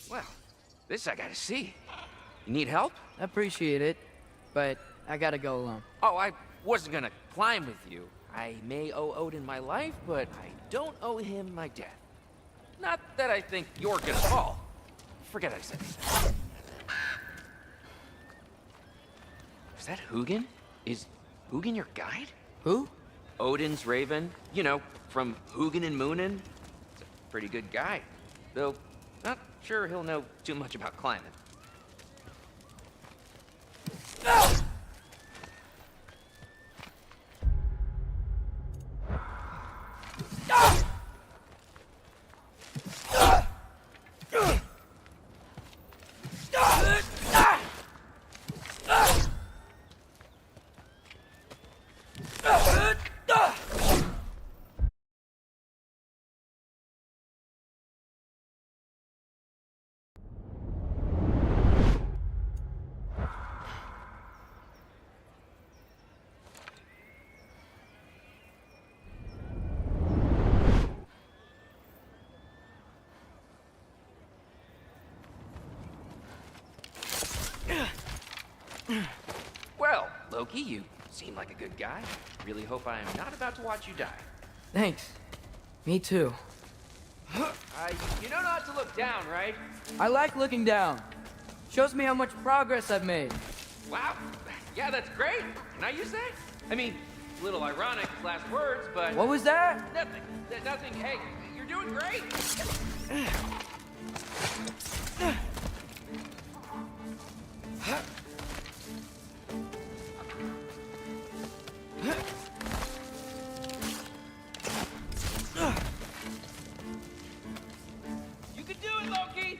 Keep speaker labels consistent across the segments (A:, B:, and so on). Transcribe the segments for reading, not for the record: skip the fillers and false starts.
A: Well, this I gotta see. You need help?
B: Appreciate it, but I gotta go alone.
A: Oh, I wasn't gonna climb with you. I may owe Odin my life, but I don't owe him my death. Not that I think you're gonna fall. Forget I said anything. Is that Hugin? Is Hugin your guide?
B: Who?
A: Odin's raven. You know, from Hugin and Moonin. He's a pretty good guy. Though, not sure he'll know too much about climbing. Well, Loki, you seem like a good guy. Really hope I am not about to watch you die.
B: Thanks. Me too.
A: You know not to look down, right?
B: I like looking down. Shows me how much progress I've made.
A: Wow. Yeah, that's great. Can I use that? I mean, a little ironic, last words, but...
B: What was that?
A: Nothing. Nothing. Hey, you're doing great. You can do it, Loki!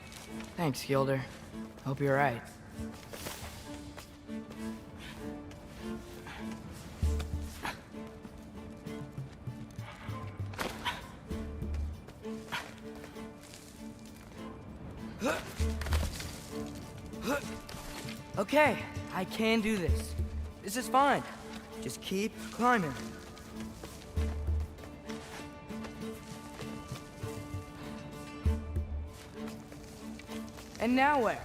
B: Thanks, Gilder. Hope you're right. Okay, I can do this. This is fine. Just keep climbing. And now where?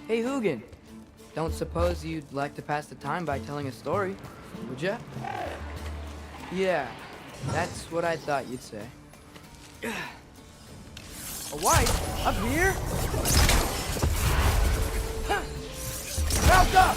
B: Hey, Hugin. Don't suppose you'd like to pass the time by telling a story, would ya? Yeah, that's what I thought you'd say. A wife? Up here? Back up!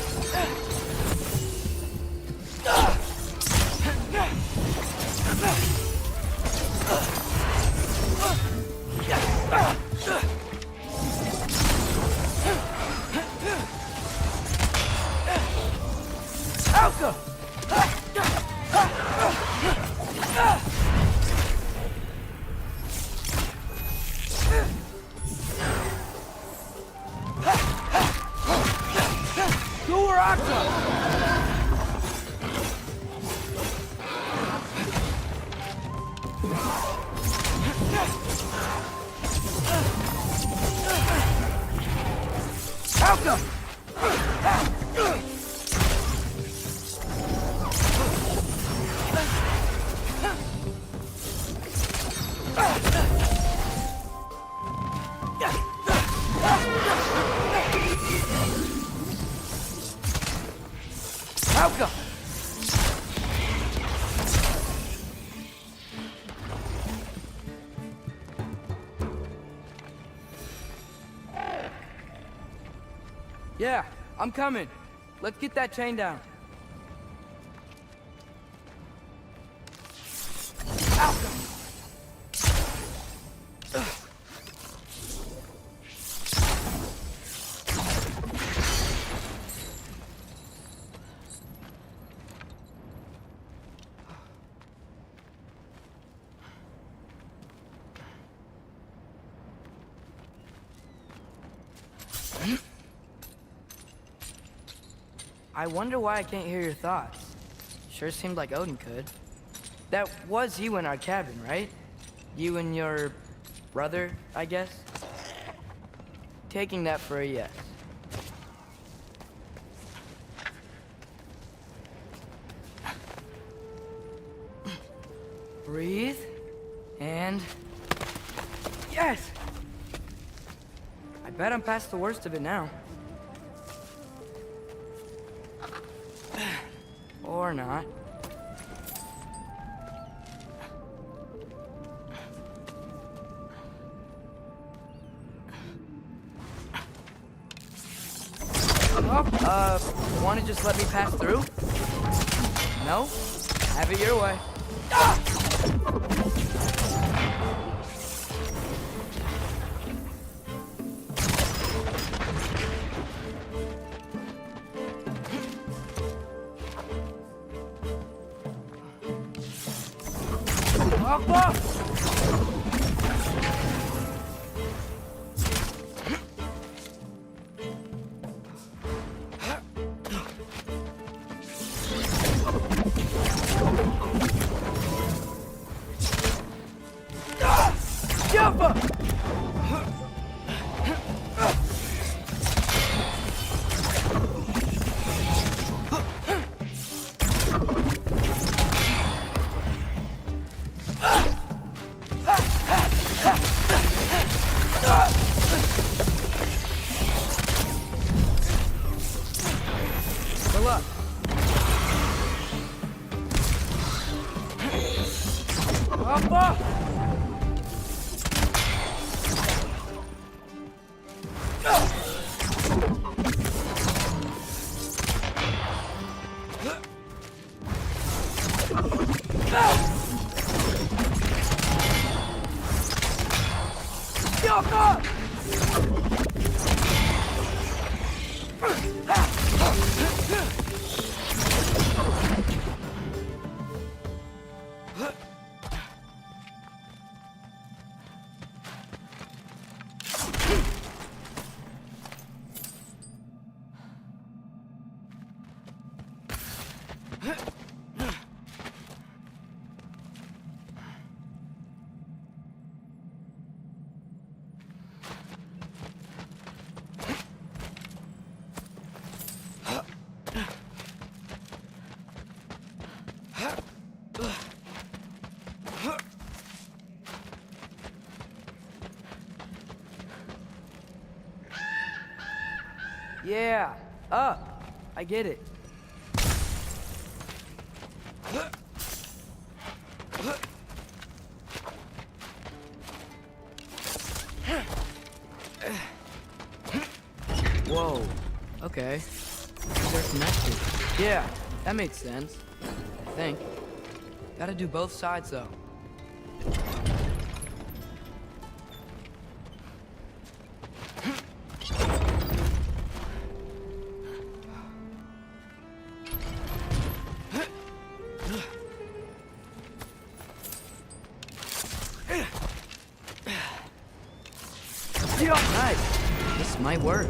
B: Alka! Yeah, I'm coming. Let's get that chain down. I wonder why I can't hear your thoughts. Sure seemed like Odin could. That was you in our cabin, right? You and your brother, I guess? Taking that for a yes. Breathe. And... Yes! I bet I'm past the worst of it now. Or not. Want to just let me pass through? No? Have it your way. Ah! Yeah, up. I get it. Whoa. Okay. They're connected. Yeah, that makes sense. I think. Gotta do both sides, though. Nice. This might work.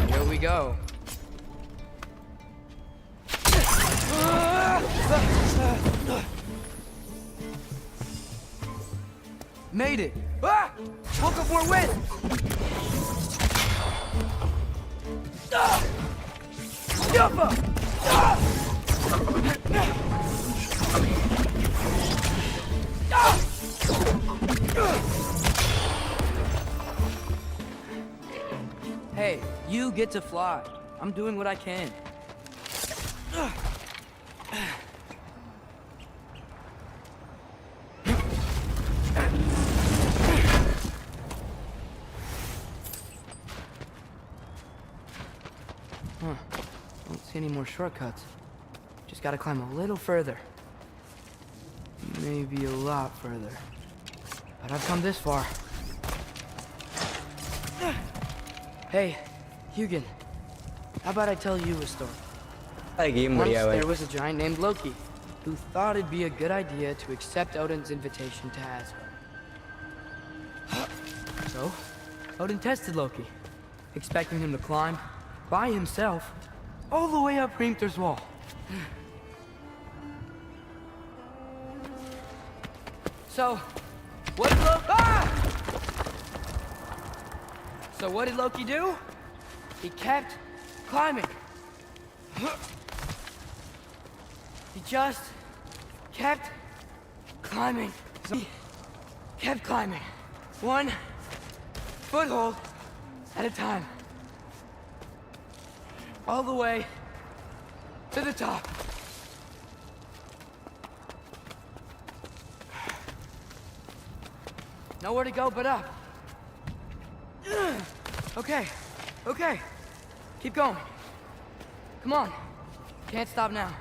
B: Here we go. Made it. Ah! Woke up more wind. Hey, you get to fly. I'm doing what I can. Don't see any more shortcuts. Just gotta climb a little further. Maybe a lot further. But I've come this far. Hey, Hugin. How about I tell you a story? Once there was a giant named Loki, who thought it'd be a good idea to accept Odin's invitation to Asgard. So, Odin tested Loki, expecting him to climb, by himself, all the way up Hrimthur's wall. So, what did Loki do? He kept climbing. He just kept climbing. He kept climbing. One foothold at a time. All the way to the top. Nowhere to go but up. Okay, okay. Keep going. Come on. Can't stop now.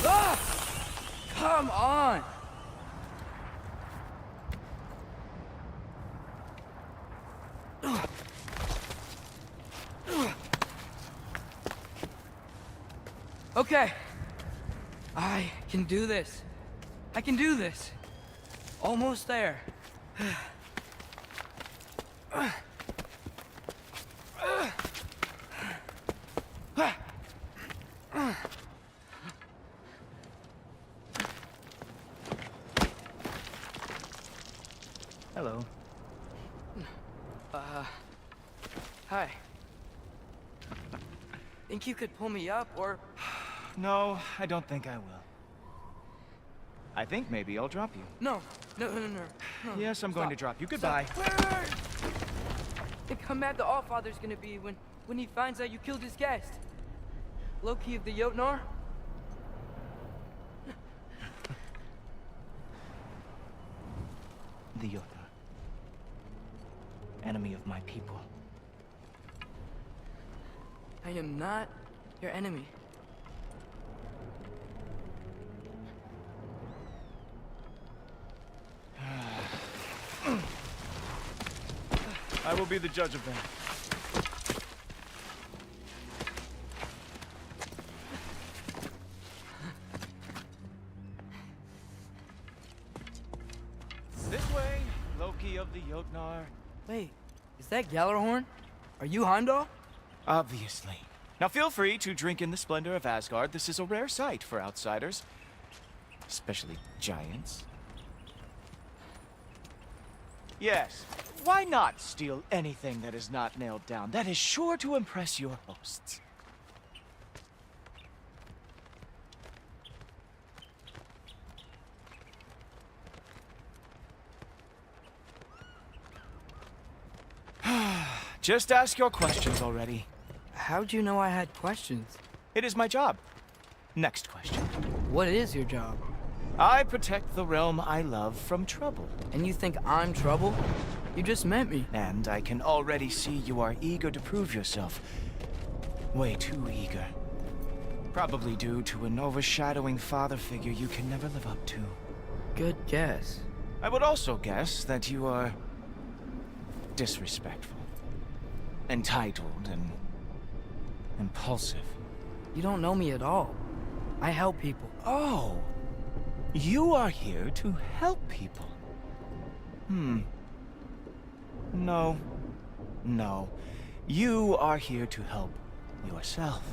B: Ah! Come on! Okay. I can do this. I can do this. Almost there.
C: Hello.
B: Hi. Think you could pull me up, or...
C: No, I don't think I will. I think maybe I'll drop you.
B: No. No.
C: Yes, I'm going to drop you. Goodbye.
B: Stop. Think how mad the Allfather's gonna be when he finds out you killed his guest. Loki of the Jotnar?
C: The Jotnar. Enemy of my people.
B: I am not your enemy.
C: I will be the judge of that. This way, Loki of the Jotnar.
B: Wait, is that Gjallarhorn? Are you Heimdall?
C: Obviously. Now feel free to drink in the splendor of Asgard. This is a rare sight for outsiders. Especially giants. Yes, why not steal anything that is not nailed down? That is sure to impress your hosts. Just ask your questions already.
B: How'd you know I had questions?
C: It is my job. Next question.
B: What is your job?
C: I protect the realm I love from trouble.
B: And you think I'm trouble? You just met me.
C: And I can already see you are eager to prove yourself. Way too eager. Probably due to an overshadowing father figure you can never live up to.
B: Good guess.
C: I would also guess that you are disrespectful, entitled, and impulsive.
B: You don't know me at all. I help people.
C: Oh, you are here to help people. No. You are here to help yourself.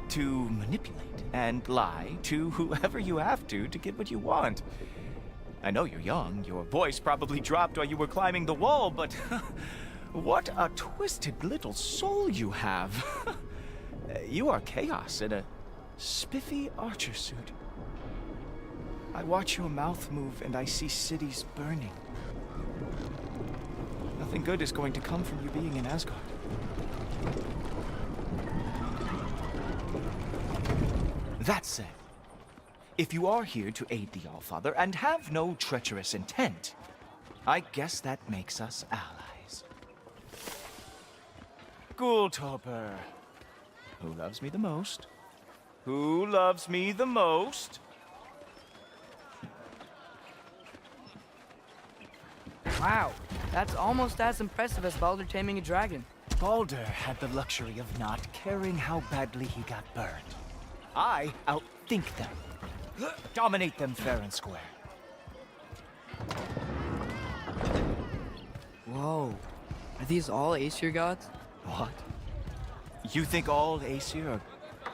C: To manipulate and lie to whoever you have to get what you want. I know you're young. Your voice probably dropped while you were climbing the wall, but what a twisted little soul you have. You are chaos in a spiffy archer suit. I watch your mouth move and I see cities burning. Nothing good is going to come from you being in Asgard. That said, if you are here to aid the Allfather and have no treacherous intent, I guess that makes us allies. Ghoultoper. Who loves me the most? Who loves me the most?
B: Wow, that's almost as impressive as Baldur taming a dragon.
C: Baldur had the luxury of not caring how badly he got burned. I outthink them. Dominate them fair and square.
B: Whoa, are these all Aesir gods?
C: What? You think all Aesir are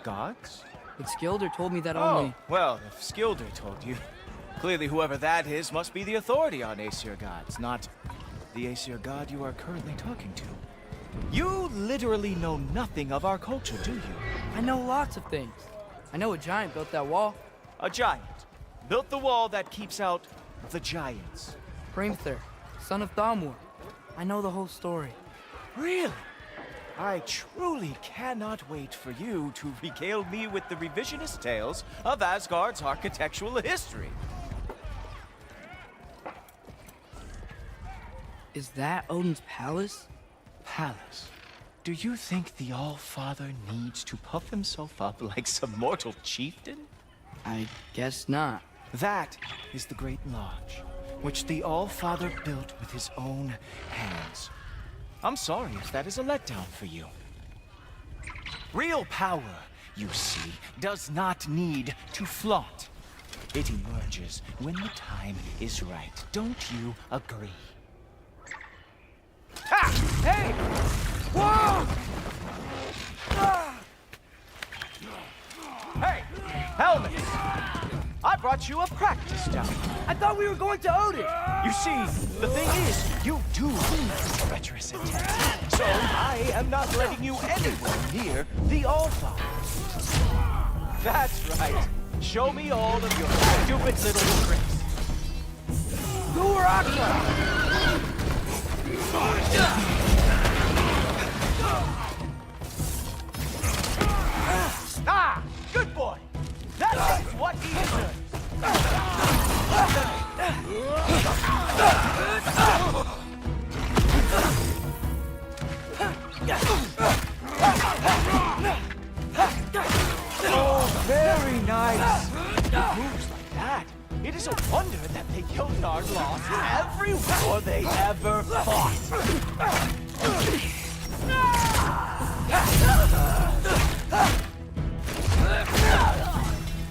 C: gods?
B: But Skilder told me that
C: Oh,
B: only...
C: well, if Skilder told you, Clearly, whoever that is must be the authority on Aesir gods, not the Aesir god you are currently talking to. You literally know nothing of our culture, do you?
B: I know lots of things. I know a giant built that wall.
C: A giant built the wall that keeps out the giants.
B: Hrimthur, son of Thamur. I know the whole story.
C: Really? I truly cannot wait for you to regale me with the revisionist tales of Asgard's architectural history.
B: Is that Odin's palace?
C: Palace? Do you think the All-Father needs to puff himself up like some mortal chieftain?
B: I guess not.
C: That is the Great Lodge, which the All-Father built with his own hands. I'm sorry if that is a letdown for you. Real power, you see, does not need to flaunt. It emerges when the time is right. Don't you agree? Ha! Hey! Whoa! Ah! Hey! Helmet! I brought you a practice down.
B: I thought we were going to Odin!
C: You see, the thing is, you do need treacherous intent. So I am not letting you anywhere near the All-Father. That's right. Show me all of your stupid little tricks. Ah! Good boy! That is what he deserves! Oh, very nice! Moves like that. It is a wonder that the Jotnar lost every war they ever fought.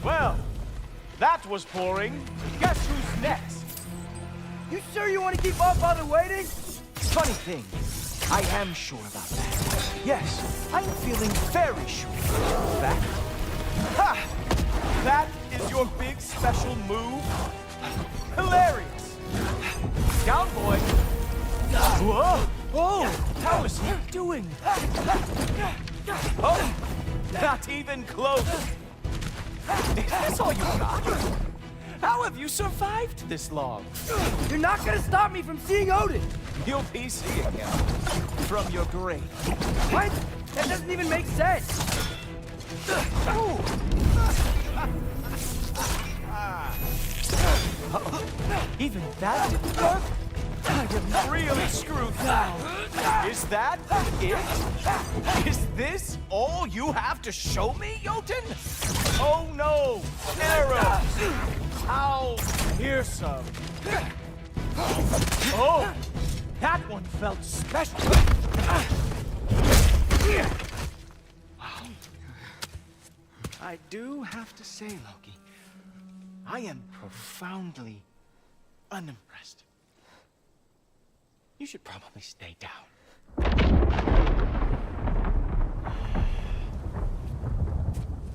C: Well, that was boring. Guess who's next?
B: You sure you want to keep up while they're waiting?
C: Funny thing, I am sure about that. Yes, I'm feeling very sure. In fact, ha! That is your big special move? Hilarious! Down, boy! Whoa! Oh! How is he doing? Oh! Not even close! Is this all you got? How have you survived this long?
B: You're not gonna stop me from seeing Odin!
C: You'll be seeing him from your grave.
B: What? That doesn't even make sense!
C: Ooh. Even that didn't work? I am really screwed now. Is that it? Is this all you have to show me, Jotun? Oh no! Arrows! How fearsome! Oh! That one felt special! Wow. I do have to say, Loki, I am profoundly unimpressed. You should probably stay down.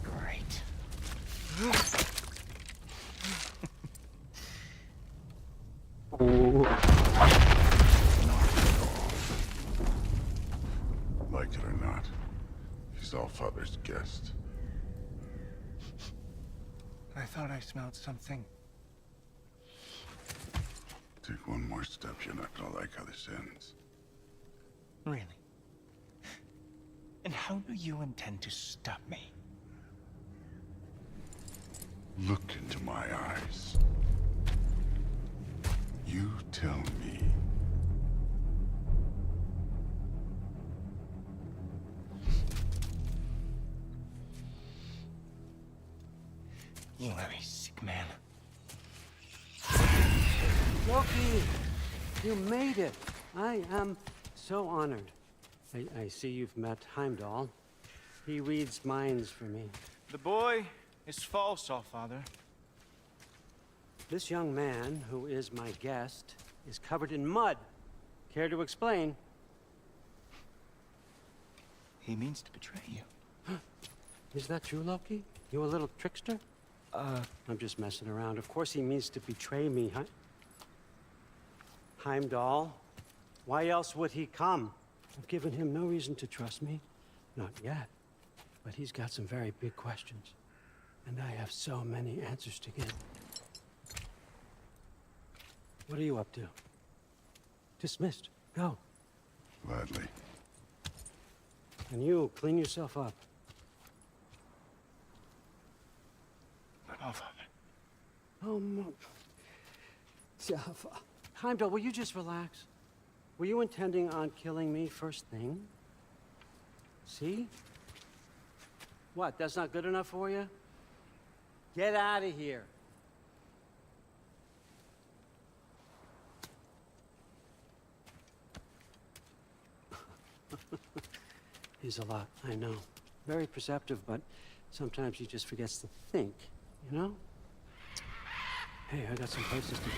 C: Great.
D: Like it or not, he's Allfather's guest.
C: I thought I smelled something.
D: Take one more step, you're not gonna like how this ends.
C: Really? And how do you intend to stop me?
D: Look into my eyes. You tell me.
C: You are a sick man.
E: Loki, you made it. I am so honored. I see you've met Heimdall. He reads minds for me.
C: The boy is false, Allfather.
E: This young man, who is my guest, is covered in mud. Care to explain?
C: He means to betray you.
E: Is that true, Loki? You a little trickster? I'm just messing around. Of course he means to betray me, huh? Heimdall? Why else would he come? I've given him no reason to trust me. Not yet. But he's got some very big questions. And I have so many answers to give. What are you up to? Dismissed. Go.
D: Gladly.
E: And you, clean yourself up.
D: Oh, Father.
E: Oh, Jaffa. Heimdall, will you just relax? Were you intending on killing me first thing? See? What, that's not good enough for you? Get out of here. He's a lot, I know. Very perceptive, but sometimes he just forgets to think, you know? Hey, I got some places to be.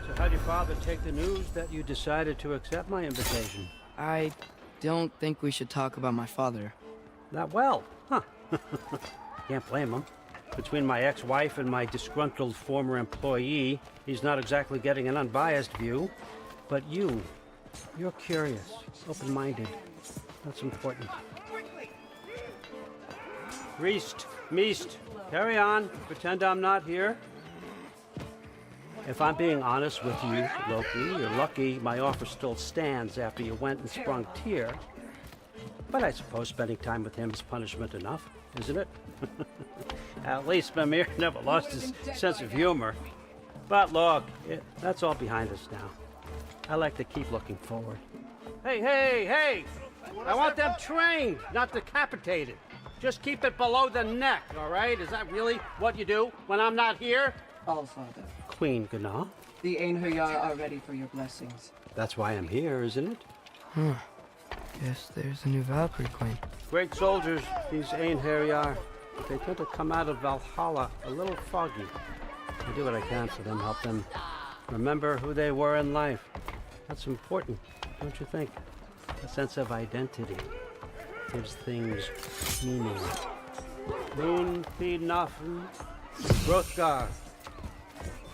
E: So how'd your father take the news that you decided to accept my invitation?
B: I don't think we should talk about my father.
E: Not well, huh? Can't blame him. Between my ex-wife and my disgruntled former employee, he's not exactly getting an unbiased view. But you're curious, open-minded. That's important. Meest, carry on. Pretend I'm not here. If I'm being honest with you, Loki, you're lucky my offer still stands after you went and sprung Tyr. But I suppose spending time with him is punishment enough, isn't it? At least Mimir never lost his sense of humor. But look, that's all behind us now. I like to keep looking forward. Hey! I want them trained, not decapitated. Just keep it below the neck, all right? Is that really what you do when I'm not here?
F: All, Father.
E: Queen Gná.
F: The Einherjar are ready for your blessings.
E: That's why I'm here, isn't it?
B: Guess there's a new Valkyrie queen.
E: Great soldiers, these Einherjar. They tend to come out of Valhalla a little foggy. I do what I can for them, help them remember who they were in life. That's important, don't you think? A sense of identity gives things meaning. Moon Thinafen, Hrothgar.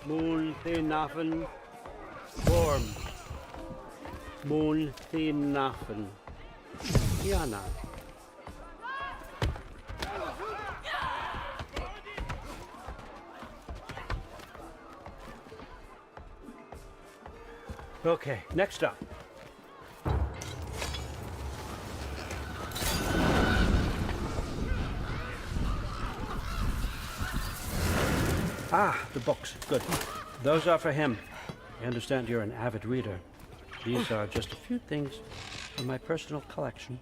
E: Moon Thinafen, Gorm. Moon Thinafen, Yana. Okay, next up. The books. Good. Those are for him. I understand you're an avid reader. These are just a few things from my personal collection.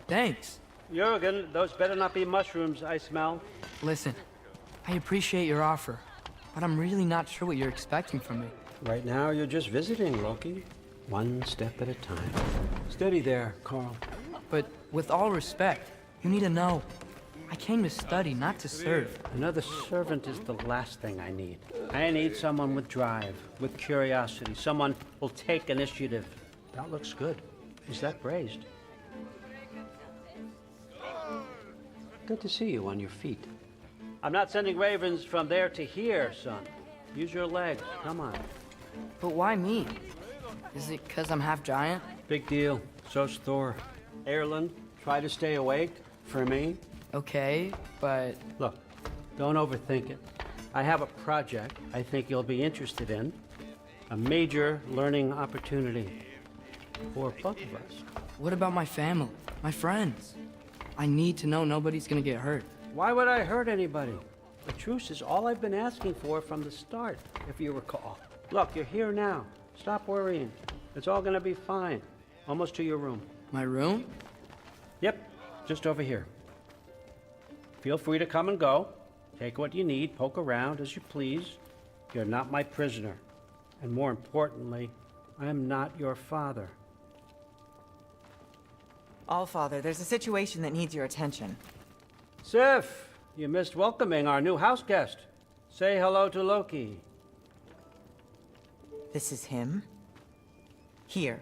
B: Thanks.
E: Jurgen, those better not be mushrooms I smell.
B: Listen, I appreciate your offer, but I'm really not sure what you're expecting from me.
E: Right now, you're just visiting, Loki. One step at a time. Steady there, Carl.
B: But with all respect, you need to know. I came to study, not to serve.
E: Another servant is the last thing I need. I need someone with drive, with curiosity, someone who'll take initiative. That looks good. Is that braised? Good to see you on your feet. I'm not sending ravens from there to here, son. Use your legs. Come on.
B: But why me? Is it because I'm half giant?
E: Big deal. So's Thor. Erlen, try to stay awake for me.
B: Okay, but...
E: Look, don't overthink it. I have a project I think you'll be interested in. A major learning opportunity for both of us.
B: What about my family? My friends? I need to know nobody's gonna get hurt.
E: Why would I hurt anybody? A truce is all I've been asking for from the start, if you recall. Look, you're here now. Stop worrying. It's all gonna be fine. Almost to your room.
B: My room?
E: Yep, just over here. Feel free to come and go. Take what you need, poke around as you please. You're not my prisoner. And more importantly, I'm not your father.
G: All, Father, there's a situation that needs your attention.
E: Sif, you missed welcoming our new house guest. Say hello to Loki.
G: This is him. Here.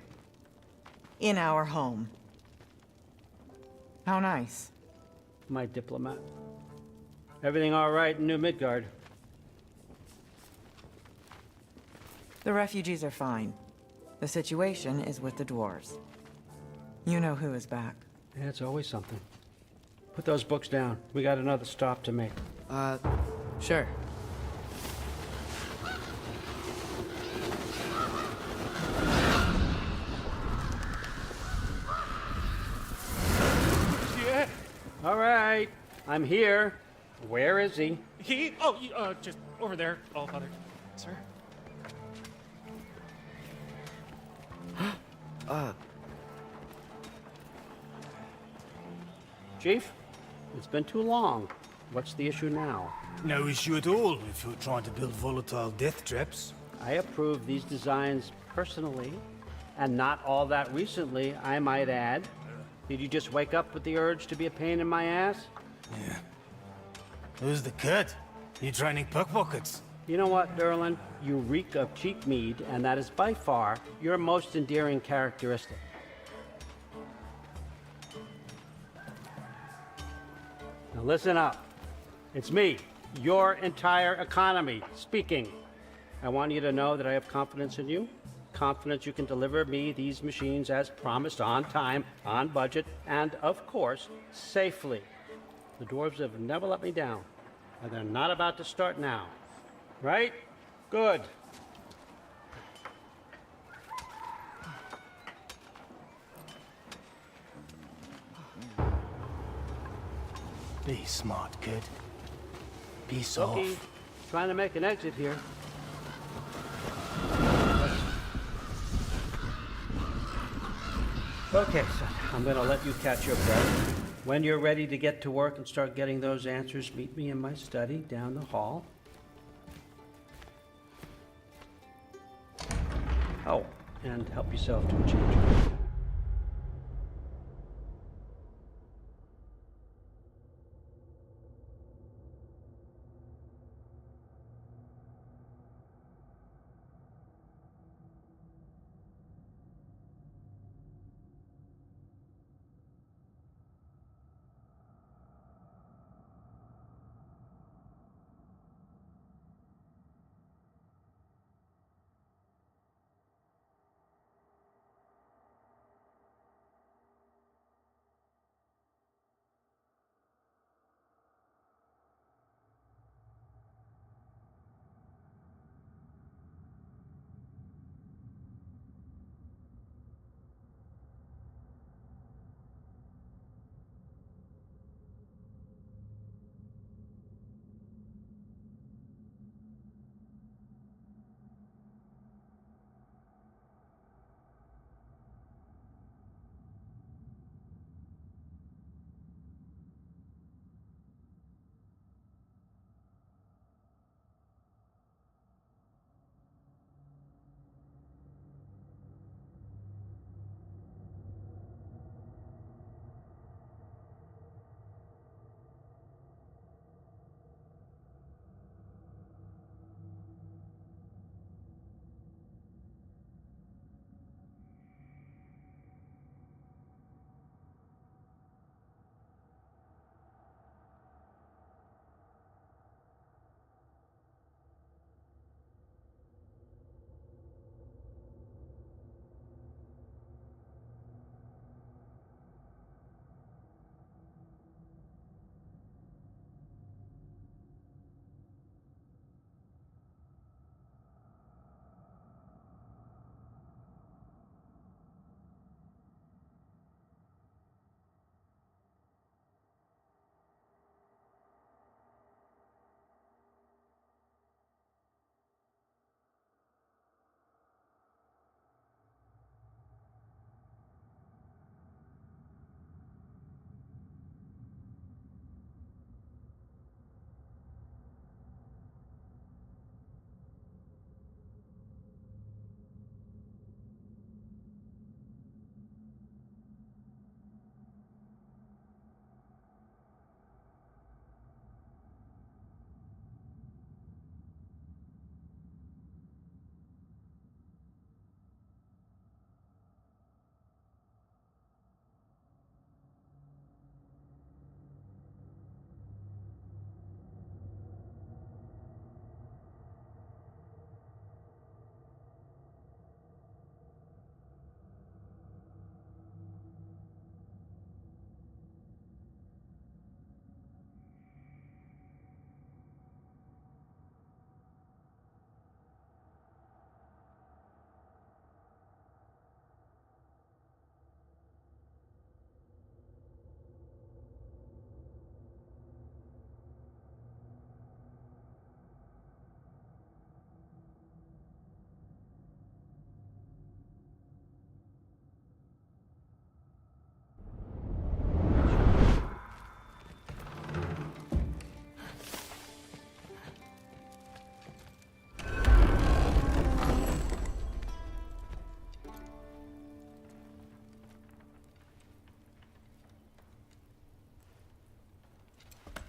G: In our home. How nice.
E: My diplomat. Everything all right in New Midgard?
G: The refugees are fine. The situation is with the dwarves. You know who is back.
E: Yeah, it's always something. Put those books down. We got another stop to make.
B: Sure.
H: Yeah.
E: All right, I'm here. Where is he?
H: Just over there, All Father. Sir?
E: Chief, it's been too long. What's the issue now?
I: No issue at all if you're trying to build volatile death traps.
E: I approve these designs personally, and not all that recently, I might add. Did you just wake up with the urge to be a pain in my ass?
I: Yeah. Who's the cut? You training pickpockets?
E: You know what, Derlin? You reek of cheap mead, and that is by far your most endearing characteristic. Now listen up. It's me, your entire economy, speaking. I want you to know that I have confidence in you. Confidence you can deliver me these machines as promised, on time, on budget, and of course, safely. The dwarves have never let me down, and they're not about to start now. Right? Good.
I: Be smart, kid. Be soft.
E: Loki, trying to make an exit here. Okay, son, I'm gonna let you catch your breath. When you're ready to get to work and start getting those answers, meet me in my study down the hall. Oh, and help yourself to a change.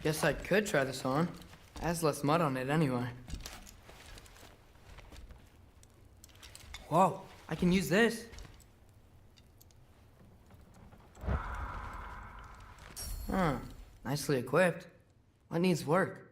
B: Guess I could try this on. Has less mud on it anyway. Whoa, I can use this. Huh, nicely equipped. What needs work?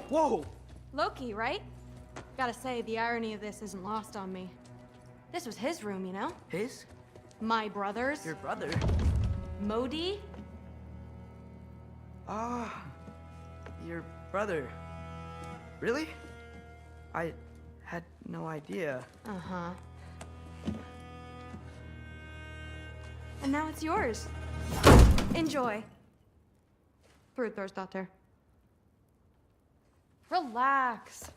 E: Whoa!
J: Loki, right? Gotta say, the irony of this isn't lost on me. This was his room, you know?
B: His?
J: My brother's.
B: Your brother?
J: Modi?
B: Ah, your brother. Really? I had no idea.
J: Uh-huh. And now it's yours. Enjoy. Brudthorstdotter. Relax.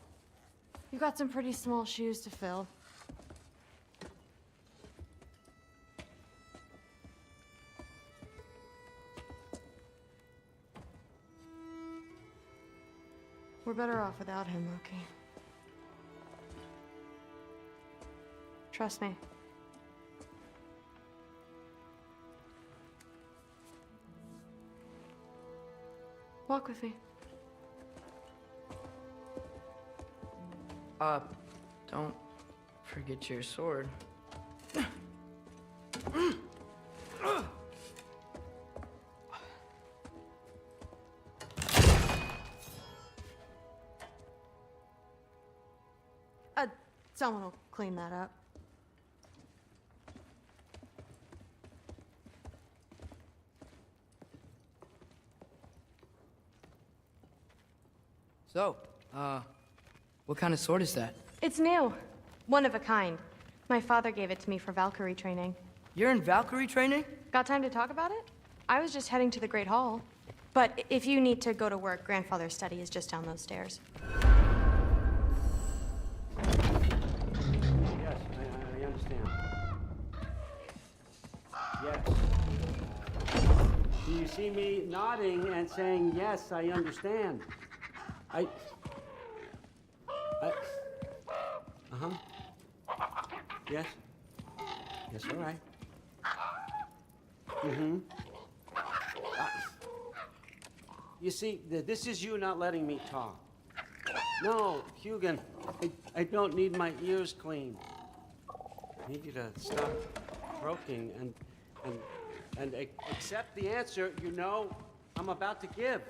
J: You've got some pretty small shoes to fill. We're better off without him, Loki. Trust me. Walk with me.
B: Don't forget your sword.
J: Someone will clean that up.
B: So, what kind of sword is that?
J: It's new. One of a kind. My father gave it to me for Valkyrie training.
B: You're in Valkyrie training?
J: Got time to talk about it? I was just heading to the Great Hall. But if you need to go to work, Grandfather's study is just down those stairs.
E: Yes, I understand. Yes. Do you see me nodding and saying, yes, I understand? Uh-huh. Yes. Yes, all right. Mm-hmm. You see, this is you not letting me talk. No, Hugin, I don't need my ears cleaned. I need you to stop croaking and accept the answer you know I'm about to give.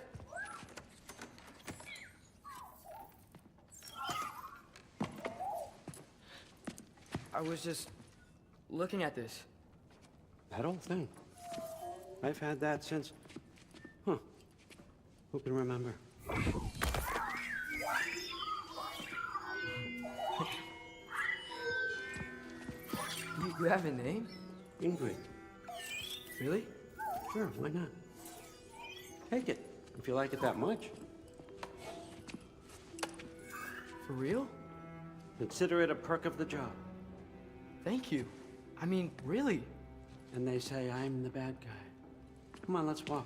B: I was just looking at this.
E: That old thing. I've had that since... Huh. Who can remember?
B: You have a name?
E: Ingrid.
B: Really?
E: Sure, why not? Take it, if you like it that much.
B: For real?
E: Consider it a perk of the job.
B: Thank you. I mean, really.
E: And they say I'm the bad guy. Come on, let's walk.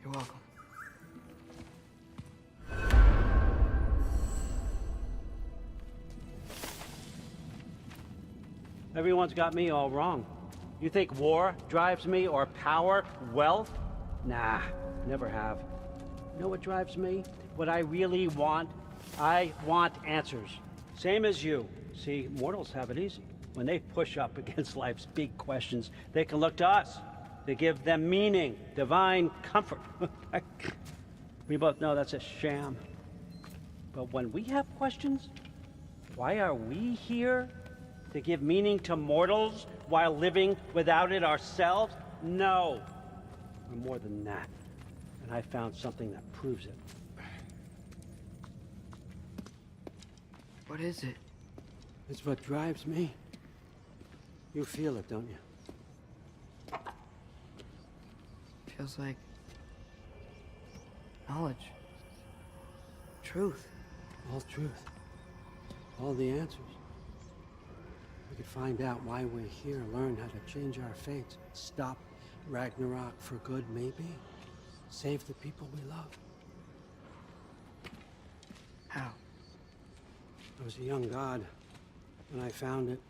B: You're welcome.
E: Everyone's got me all wrong. You think war drives me, or power, wealth? Nah, never have. You know what drives me? What I really want? I want answers. Same as you. See, mortals have it easy. When they push up against life's big questions, they can look to us. They give them meaning, divine comfort. We both know that's a sham. But when we have questions, why are we here? To give meaning to mortals while living without it ourselves? No. We're more than that. And I found something that proves it.
B: What is it?
E: It's what drives me. You feel it, don't you?
B: Feels like knowledge. Truth.
E: All truth. All the answers. We could find out why we're here, learn how to change our fates, stop Ragnarok for good, maybe. Save the people we love.
B: How?
E: I was a young god when I found it.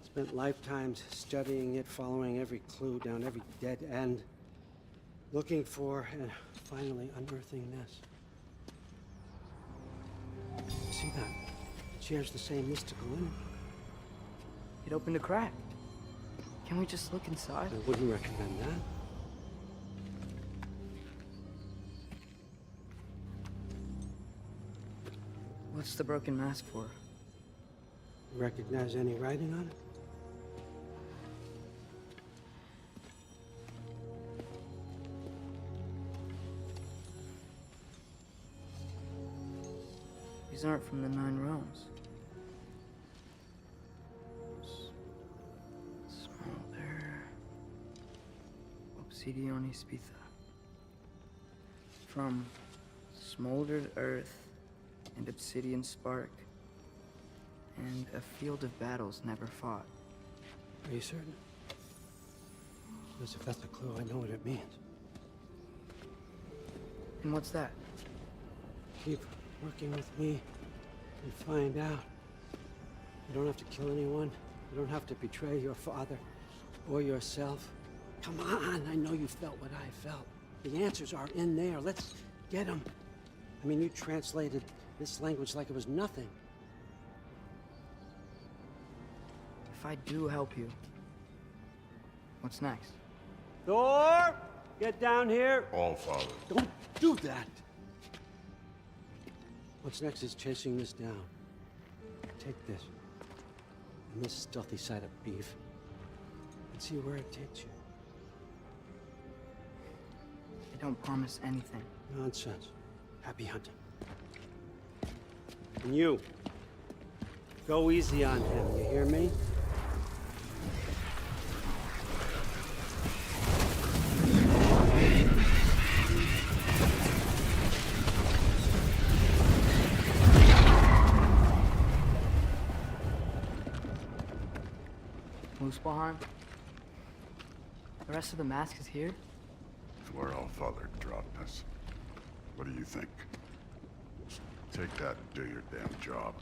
E: Spent lifetimes studying it, following every clue down every dead end, looking for and finally unearthing this. See that? It shares the same mystical energy.
B: It opened a crack. Can we just look inside?
E: I wouldn't recommend that.
B: What's the broken mask for?
E: Recognize any writing on it?
B: These aren't from the 9 realms. Smolder. Obsidione Spitha. From smoldered earth and obsidian spark. And a field of battles never fought.
E: Are you certain? Because if that's a clue, I know what it means.
B: And what's that?
E: Keep working with me and find out. You don't have to kill anyone. You don't have to betray your father or yourself. Come on, I know you felt what I felt. The answers are in there. Let's get them. I mean, you translated this language like it was nothing.
B: If I do help you, what's next?
E: Thor! Get down here!
D: All Father.
E: Don't do that! What's next is chasing this down. Take this, and this stealthy side of beef, and see where it takes you.
B: I don't promise anything.
E: Nonsense. Happy hunting. And you, go easy on him, you hear me?
B: Muspelheim? The rest of the mask is here?
D: It's where All Father dropped us. What do you think? Take that and do your damn job.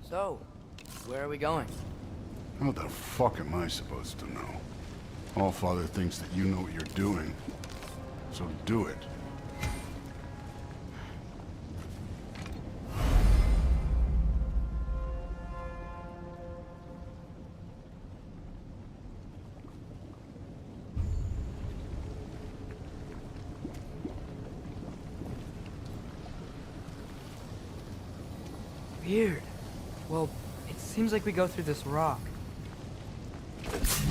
B: So, where are we going?
D: How the fuck am I supposed to know? All Father thinks that you know what you're doing. So do it.
B: Weird. Well, it seems like we go through this rock. Who's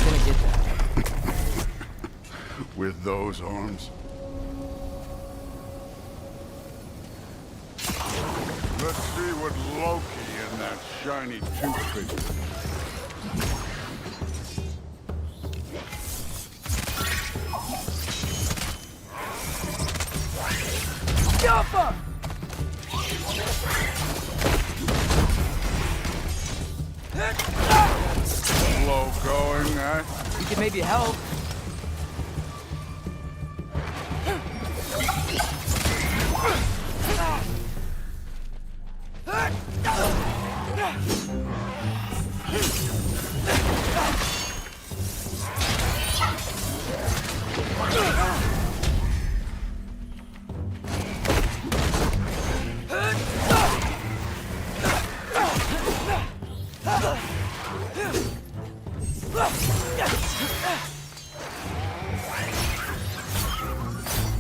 B: gonna get that?
D: With those arms? Let's see what Loki and that shiny toothpick.
B: Jumper!
D: Slow going, eh?
B: We could maybe help.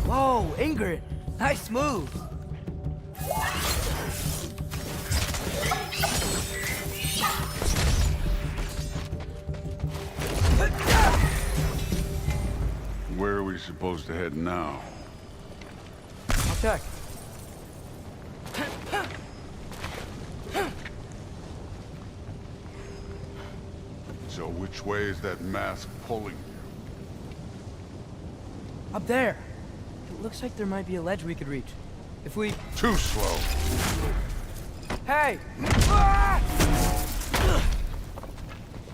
B: Whoa, Ingrid, nice move.
D: Where are we supposed to head now?
B: I'll check.
D: So which way is that mask pulling you?
B: Up there. It looks like there might be a ledge we could reach. If we...
D: Too slow.
B: Hey! Ah!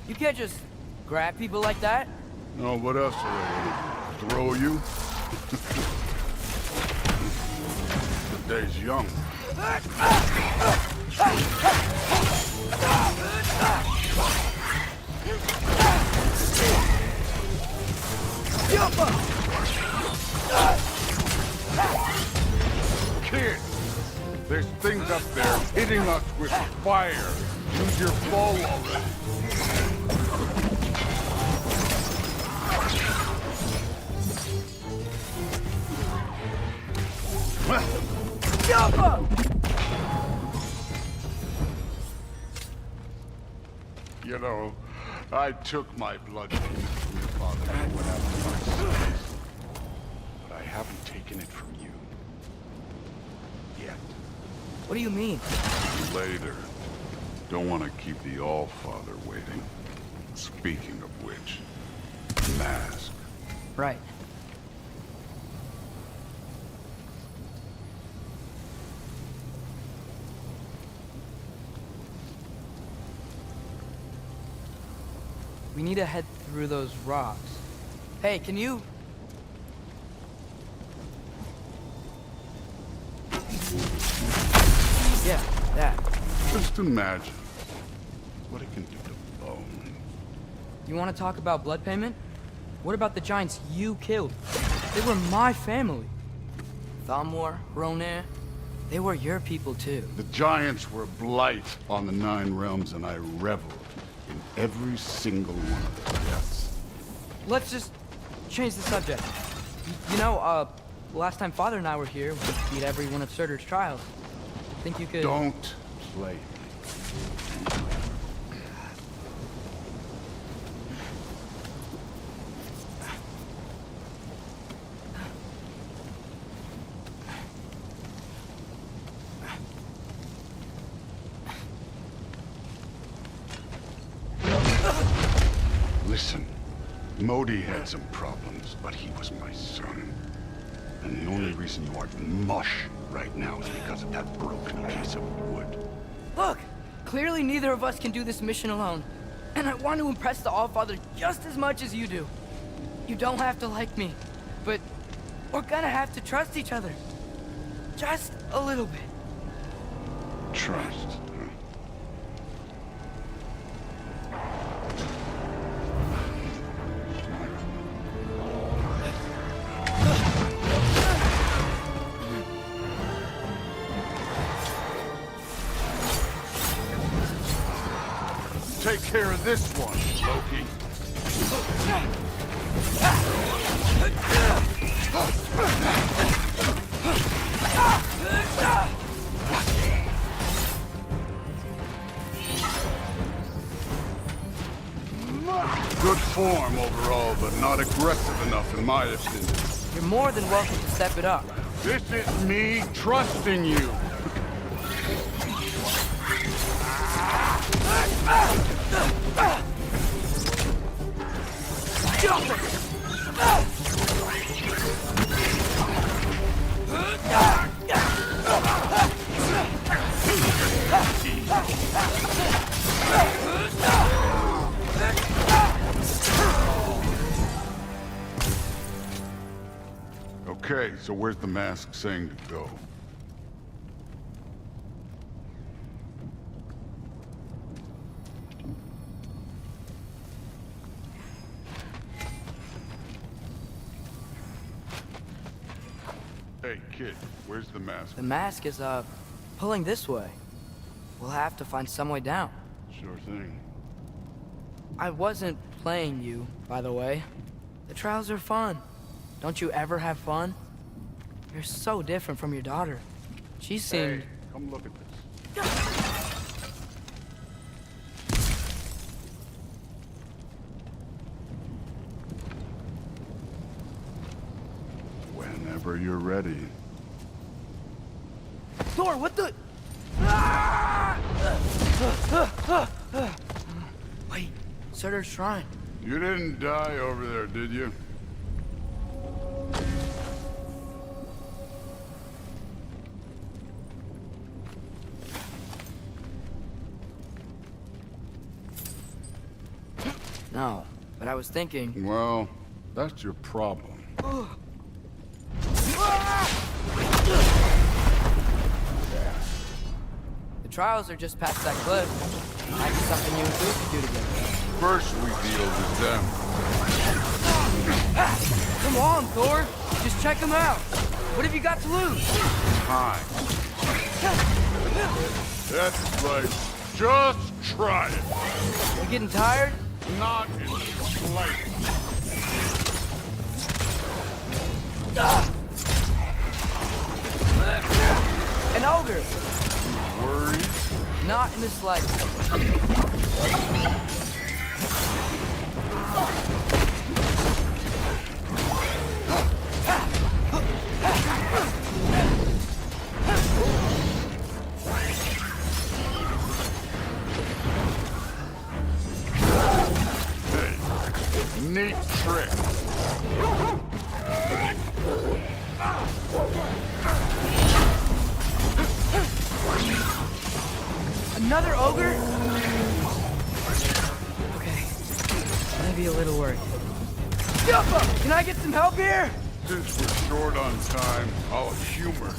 B: You can't just grab people like that.
D: No, what else are they? Throw you? The day's young. Kid, there's things up there hitting us with fire. Use your bow already.
B: Alpha!
D: You know, I took my blood payment from your father and went after my sons. But I haven't taken it from you. Yet.
B: What do you mean?
D: Later. Don't want to keep the All-Father waiting. Speaking of which, mask.
B: Right. We need to head through those rocks. Hey, can you... Yeah, that.
D: Just imagine what it can do to bone.
B: You want to talk about blood payment? What about the giants you killed? They were my family. Thamor, Ronair, they were your people too.
D: The giants were a blight on the Nine Realms, and I reveled in every single one of their deaths.
B: Let's just change the subject. You know, last time Father and I were here, we beat every one of Surtur's trials. Think you could...
D: Don't play me. Listen, Modi had some problems, but he was my son. And the only reason you aren't mush right now is because of that broken piece of wood.
B: Look! Clearly neither of us can do this mission alone. And I want to impress the All-Father just as much as you do. You don't have to like me, but we're gonna have to trust each other. Just a little bit.
D: Trust, huh? Take care of this one, Loki. Good form overall, but not aggressive enough in my opinion.
B: You're more than welcome to step it up.
D: This is me trusting you. Okay, so where's the mask saying to go? Hey, kid, where's the mask?
B: The mask is, pulling this way. We'll have to find some way down.
D: Sure thing.
B: I wasn't playing you, by the way. The trials are fun. Don't you ever have fun? You're so different from your daughter. She seemed...
D: Hey, come look at this. Whenever you're ready.
B: Thor, what the... Wait, Surtur's shrine.
D: You didn't die over there, did you?
B: No, but I was thinking...
D: Well, that's your problem.
B: The trials are just past that cliff. Might be something you and Thor could do together.
D: First we deal with them.
B: Come on, Thor! Just check them out! What have you got to lose?
D: Time. That's right. Just try it.
B: You getting tired?
D: Not in the slightest.
B: And An ogre!
D: Worried?
B: Not in the slightest.
D: Neat trick.
B: Another ogre? Okay. Maybe a little worried. Can I get some help here?
D: Since we're short on time, I'll humor.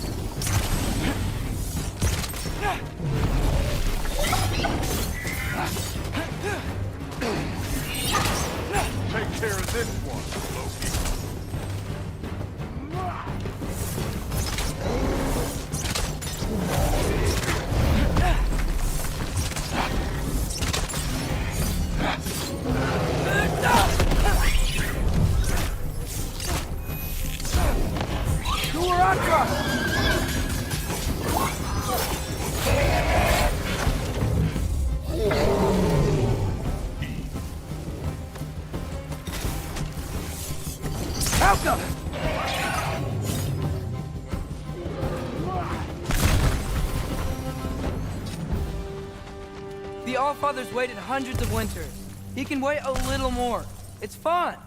D: Take care of this one, Loki.
B: The Allfather's waited hundreds of winters. He can wait a little more. It's fun.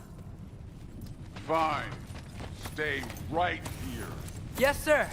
D: Fine. Stay right here.
B: Yes, sir.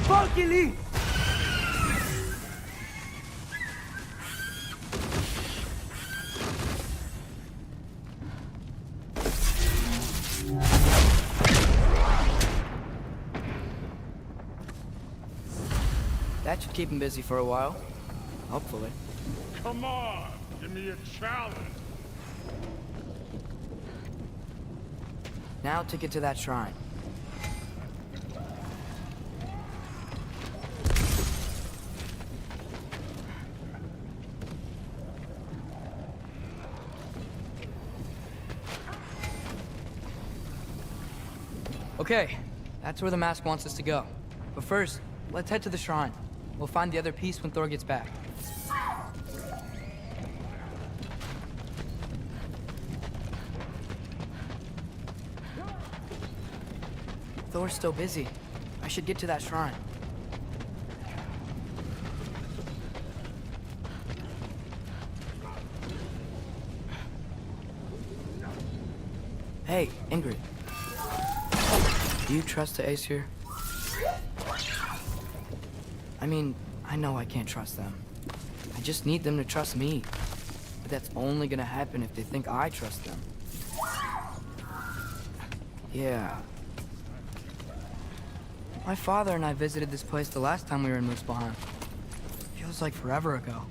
B: Fucking That should keep him busy for a while. Hopefully.
D: Come on, give me a challenge.
B: Now to get to that shrine. Okay, that's where the mask wants us to go. But first, let's head to the shrine. We'll find the other piece when Thor gets back. Thor's still busy. I should get to that shrine. Hey, Ingrid. Do you trust the Aesir? I mean, I know I can't trust them. I just need them to trust me. But that's only gonna happen if they think I trust them. Yeah. My father and I visited this place the last time we were in Muspelheim. Feels like forever ago.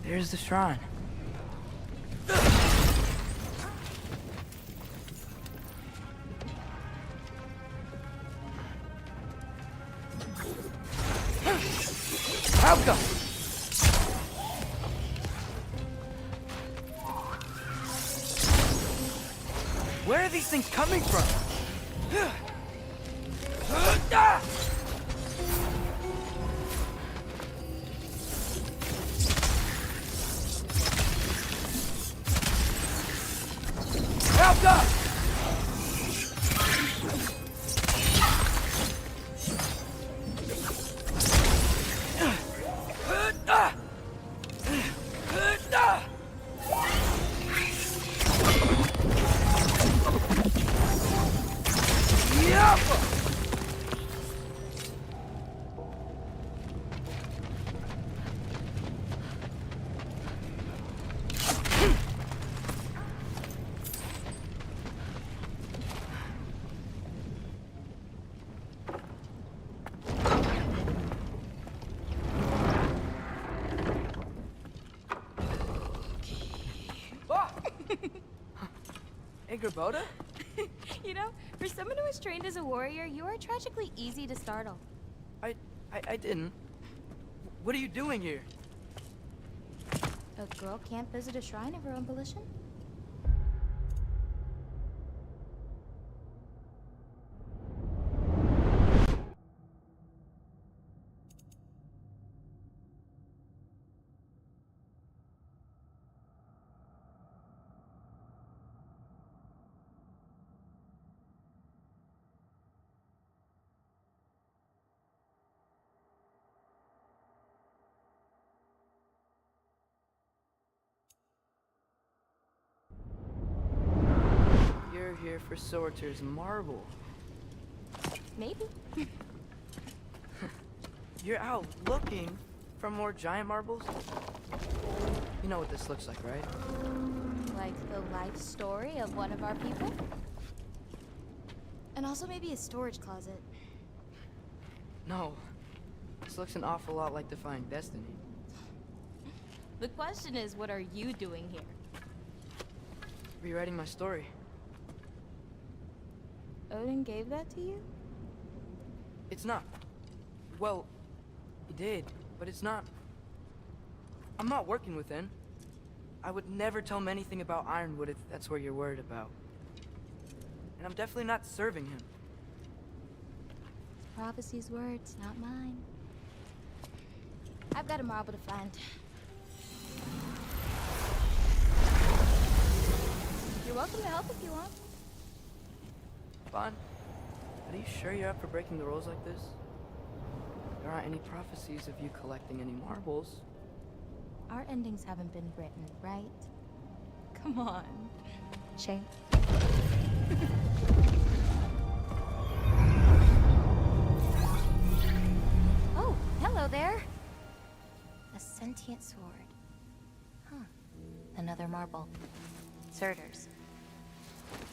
B: There's the shrine. Outcome! these things coming from? Help up! Hey, Gerboda?
K: You know, for someone who was trained as a warrior, you are tragically easy to startle.
B: I didn't. What are you doing here?
K: A girl can't visit a shrine of her own volition?
B: You're here for Sorter's marble.
K: Maybe.
B: You're out looking for more giant marbles? You know what this looks like, right?
K: Like the life story of one of our people? And also maybe a storage closet.
B: No. This looks an awful lot like Defying Destiny.
K: The question is, what are you doing here?
B: Rewriting my story.
K: Odin gave that to you?
B: It's not. Well, he did, but it's not. I'm not working with him. I would never tell him anything about Ironwood if that's what you're worried about. And I'm definitely not serving him.
K: It's prophecy's words, not mine. I've got a marble to find. You're welcome to help if you want.
B: Fine. But are you sure you're up for breaking the rules like this? There aren't any prophecies of you collecting any marbles.
K: Our endings haven't been written, right? Come on. Shame. Oh, hello there. A sentient sword. Huh. Another marble. Surtur's.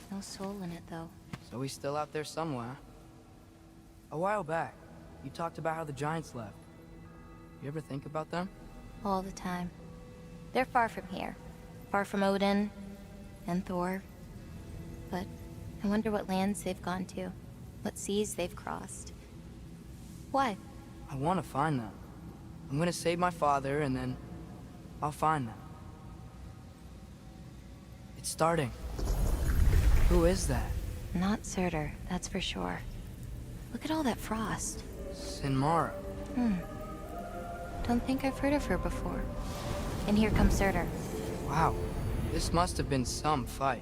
K: No soul in it, though.
B: So he's still out there somewhere. A while back, you talked about how the giants left. You ever think about them?
K: All the time. They're far from here. Far from Odin and Thor. But I wonder what lands they've gone to. What seas they've crossed. Why?
B: I want to find them. I'm gonna save my father, and then I'll find them. It's starting. Who is that?
K: Not Surtur, that's for sure. Look at all that frost.
B: Sinmara.
K: Don't think I've heard of her before. And here comes Surtur.
B: Wow. This must have been some fight.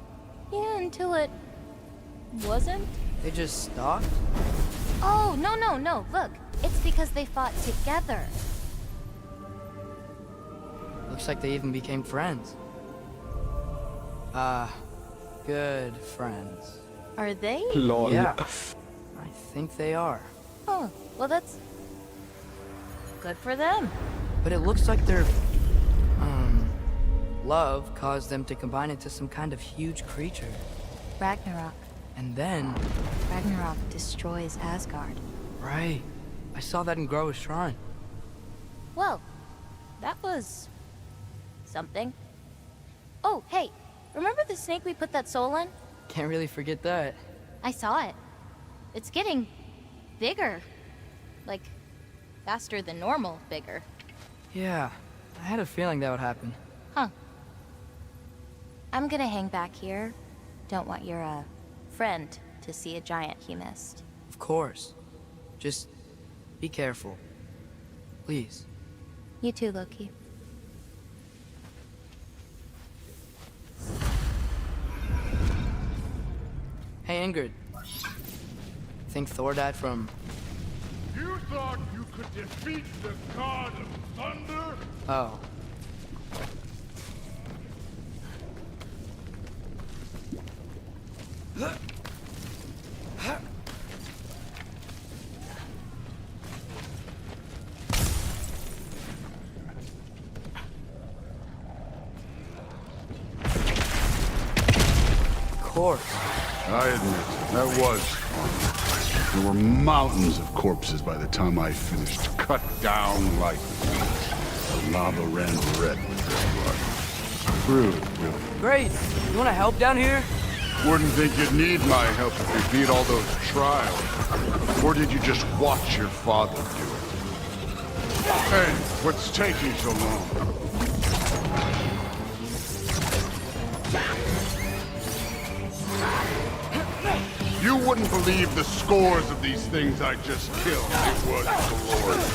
K: Yeah, until it... wasn't?
B: They just stopped?
K: Oh, no. Look, it's because they fought together.
B: Looks like they even became friends. Good friends.
K: Are they?
B: Yeah. I think they are.
K: Oh, well that's... good for them.
B: But it looks like their... love caused them to combine into some kind of huge creature.
K: Ragnarok.
B: And then...
K: Ragnarok destroys Asgard.
B: Right. I saw that in Groa's shrine.
K: Well, that was... something. Oh, hey, remember the snake we put that soul in?
B: Can't really forget that.
K: I saw it. It's getting... bigger. Like, faster than normal bigger.
B: Yeah, I had a feeling that would happen.
K: Huh. I'm gonna hang back here. Don't want your, friend to see a giant he missed.
B: Of course. Just be careful. Please.
K: You too, Loki.
B: Hey, Ingrid. Think Thor died from...
D: You thought you could defeat the God of Thunder?
B: Oh. Of course.
D: I admit, that was fun. There were mountains of corpses by the time I finished, cut down like weeds. The lava ran red with their blood. Crude, really.
B: Great. You want to help down here?
D: Wouldn't think you'd need my help if you beat all those trials. Or did you just watch your father do it? Hey, what's taking so long? You wouldn't believe the scores of these things I just killed. It was glorious.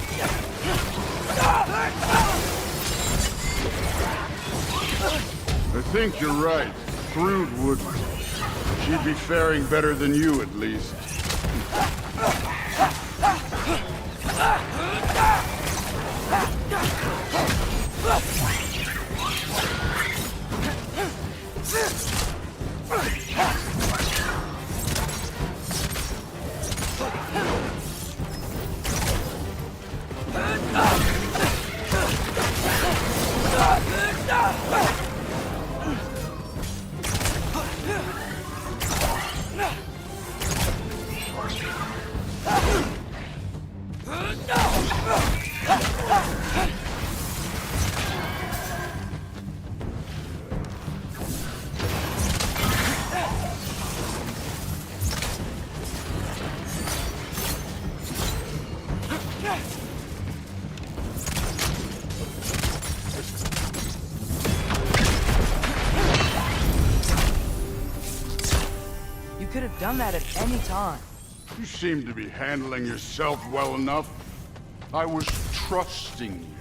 D: I think you're right. Thrud would. She'd be faring better than you, at least.
B: You could have done that at any time.
D: You seem to be handling yourself well enough. I was trusting you.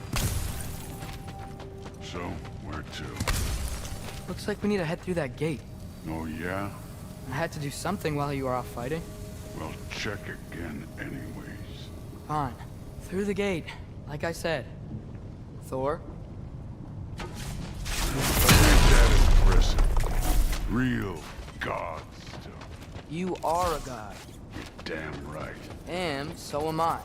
D: So, where to?
B: Looks like we need to head through that gate.
D: Oh, yeah?
B: I had to do something while you were off fighting.
D: Well, check again anyways.
B: Fine. Through the gate, like I said. Thor?
D: I think that is impressive. Real god stuff.
B: You are a god.
D: You're damn right.
B: And so am I.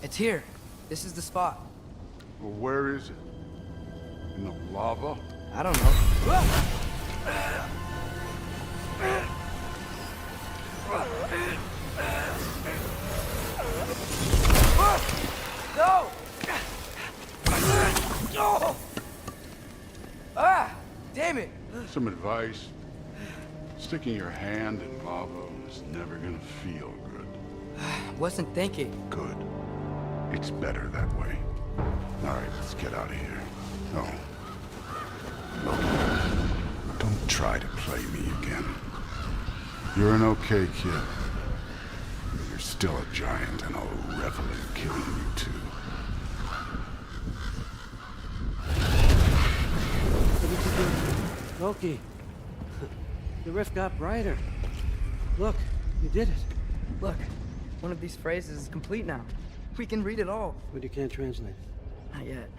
B: It's here. This is the spot.
D: Well, where is it? In the lava?
B: I don't know. No! Ah! Damn it!
D: Some advice. Sticking your hand in lava is never gonna feel good.
B: Wasn't thinking.
D: Good. It's better that way. Alright, let's get out of here. Oh. Look, don't try to play me again. You're an okay kid. But you're still a giant, and I'll revel in killing you too.
E: Loki, the rift got brighter. Look, you did it.
B: Look, one of these phrases is complete now. We can read it all.
E: But you can't translate it.
B: Not yet.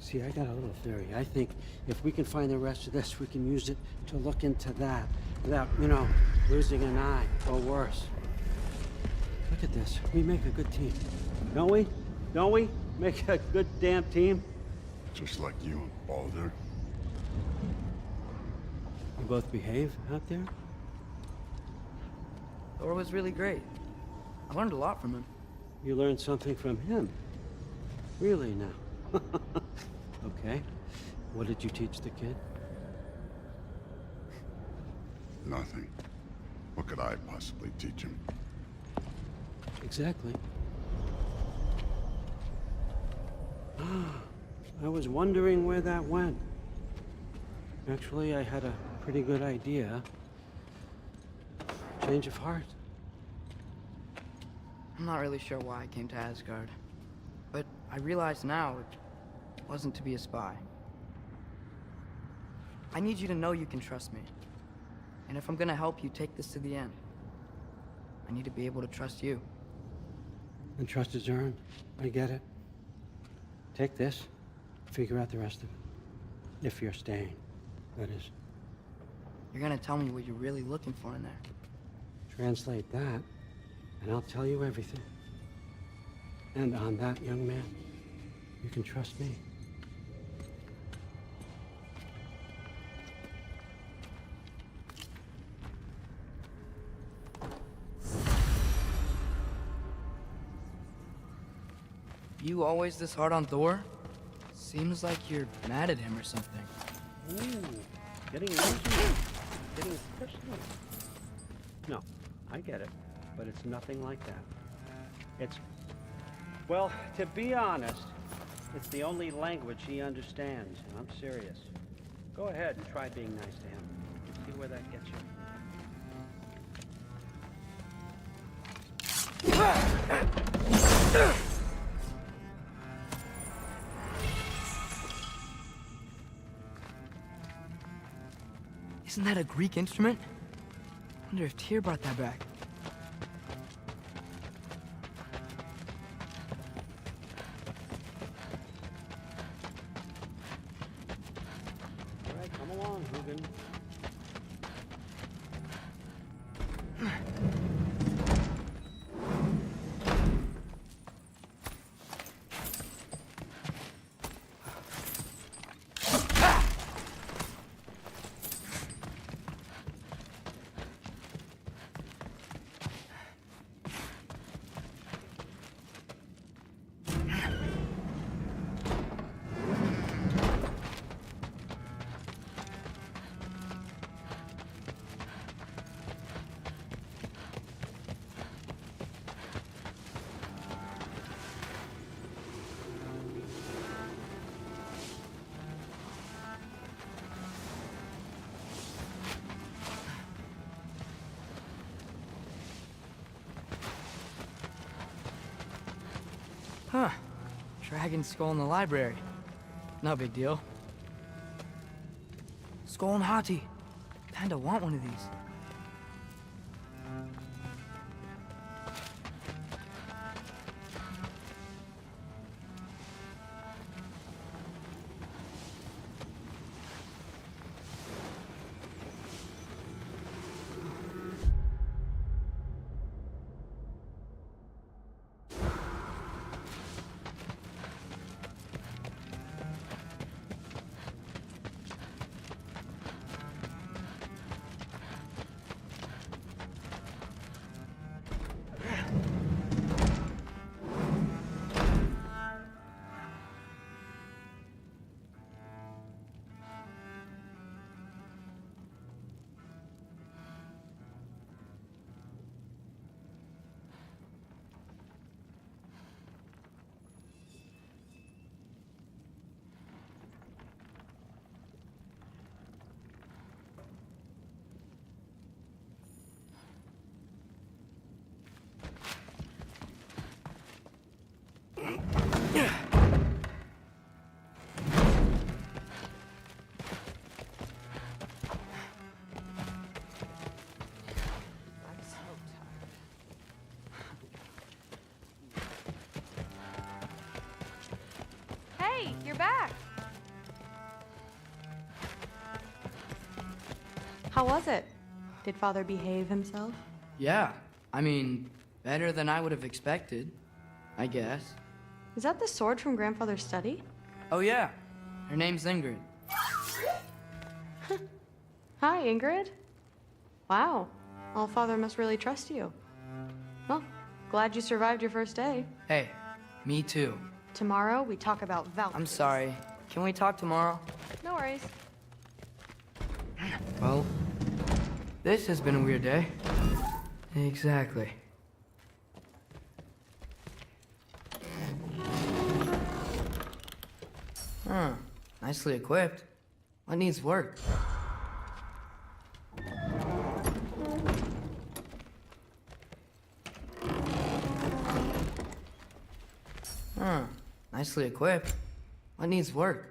E: See, I got a little theory. I think if we can find the rest of this, we can use it to look into that without, you know, losing an eye or worse. Look at this. We make a good team. Don't we? Don't we? Make a good damn team?
D: Just like you and Baldur.
E: You both behave out there?
B: Thor was really great. I learned a lot from him.
E: You learned something from him? Really now? Okay. What did you teach the kid?
D: Nothing. What could I possibly teach him?
E: Exactly. I was wondering where that went. Actually, I had a pretty good idea. Change of heart.
B: I'm not really sure why I came to Asgard, but I realize now it wasn't to be a spy. I need you to know you can trust me. And if I'm gonna help you take this to the end, I need to be able to trust you.
E: And trust is earned. I get it. Take this, figure out the rest of it. If you're staying, that is.
B: You're gonna tell me what you're really looking for in there.
E: Translate that, and I'll tell you everything. And on that, young man, you can trust me.
B: You always this hard on Thor? Seems like you're mad at him or something.
E: Ooh, getting emotional. Getting personal. No, I get it, but it's nothing like that. It's, well, to be honest, it's the only language he understands, and I'm serious. Go ahead and try being nice to him. See where that gets you.
B: Isn't that a Greek instrument? I wonder if Tyr brought that back.
E: All right, come along, Hugin.
B: Huh. Dragon skull in the library. No big deal. Skull and Hati. Kinda want one of these.
J: Hey, you're back. How was it? Did Father behave himself?
B: Yeah. I mean, better than I would have expected, I guess.
J: Is that the sword from Grandfather's study?
B: Oh yeah. Her name's Ingrid.
J: Hi, Ingrid. Wow. Allfather must really trust you. Well, glad you survived your first day.
B: Hey, me too.
J: Tomorrow, we talk about Valkyries.
B: I'm sorry. Can we talk tomorrow?
J: No worries.
B: Well, this has been a weird day. Exactly. Huh. Nicely equipped. What needs work? Huh. Nicely equipped. What needs work?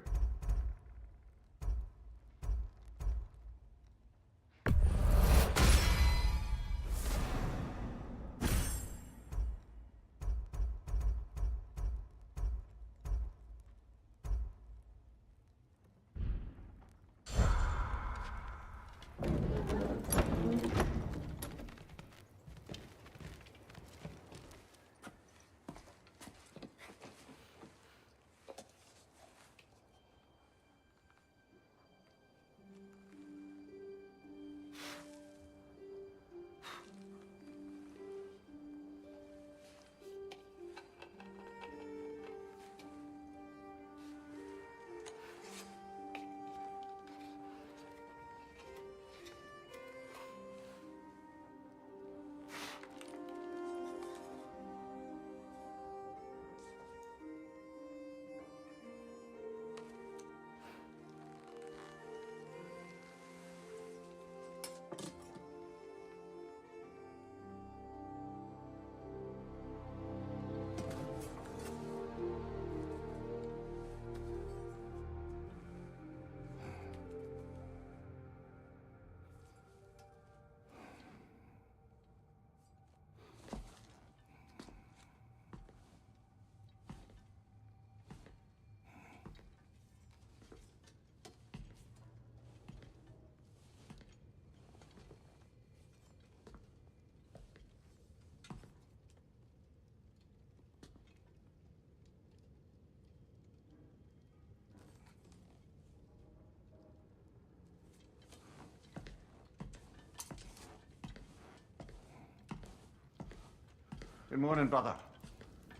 L: Good morning, brother.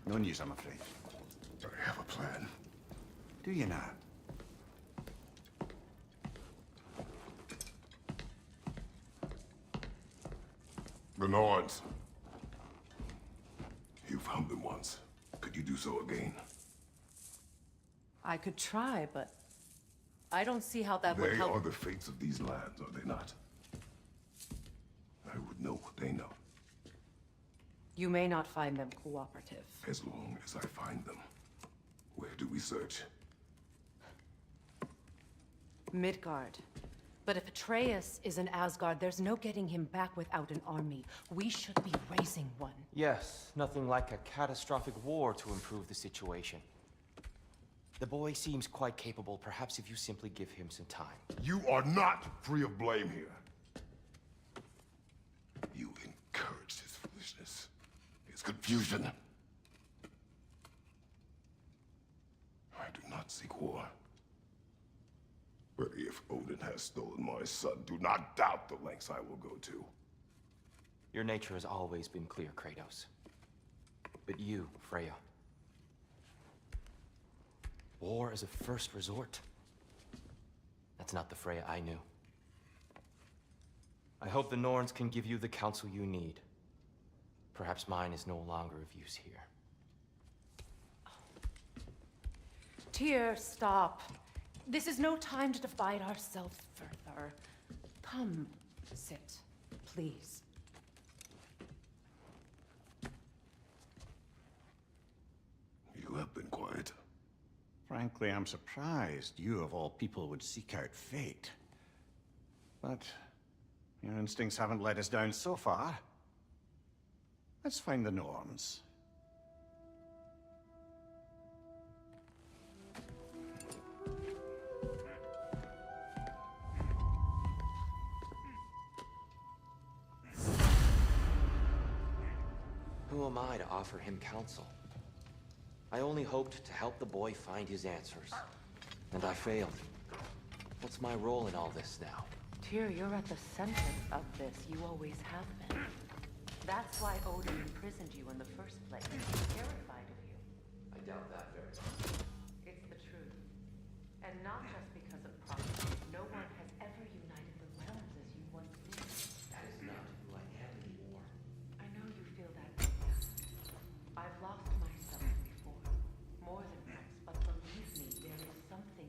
L: No news, I'm afraid.
D: I have a plan.
L: Do you now?
D: The Norns. You found them once. Could you do so again?
M: I could try, but I don't see how that would
D: They
M: help.
D: are the fates of these lands, are they not? I would know what they know.
M: You may not find them cooperative.
D: As long as I find them. Where do we search?
M: Midgard. But if Atreus is in Asgard, there's no getting him back without an army. We should be raising one.
C: Yes, nothing like a catastrophic war to improve the situation. The boy seems quite capable. Perhaps if you simply give him some time.
D: You are not free of blame here. You encouraged his foolishness, his confusion. I do not seek war. But if Odin has stolen my son, do not doubt the lengths I will go to.
C: Your nature has always been clear, Kratos. But you, Freya. War as a first resort. That's not the Freya I knew. I hope the Norns can give you the counsel you need. Perhaps mine is no longer of use here.
M: Tyr, stop. This is no time to divide ourselves further. Come, sit, please.
D: You have been quiet.
L: Frankly, I'm surprised you, of all people, would seek out fate. But your instincts haven't let us down so far. Let's find the Norns.
C: Who am I to offer him counsel? I only hoped to help the boy find his answers. And I failed. What's my role in all this now?
M: Tyr, you're at the center of this. You always have been. That's why Odin imprisoned you in the first place. He's terrified of you.
C: I doubt that very much.
M: It's the truth. And not just because of prophecy. No one has ever united the realms as you once did.
C: That is not who I am anymore.
M: I know you feel that way now. I've lost myself before. More than once, but believe me, there is something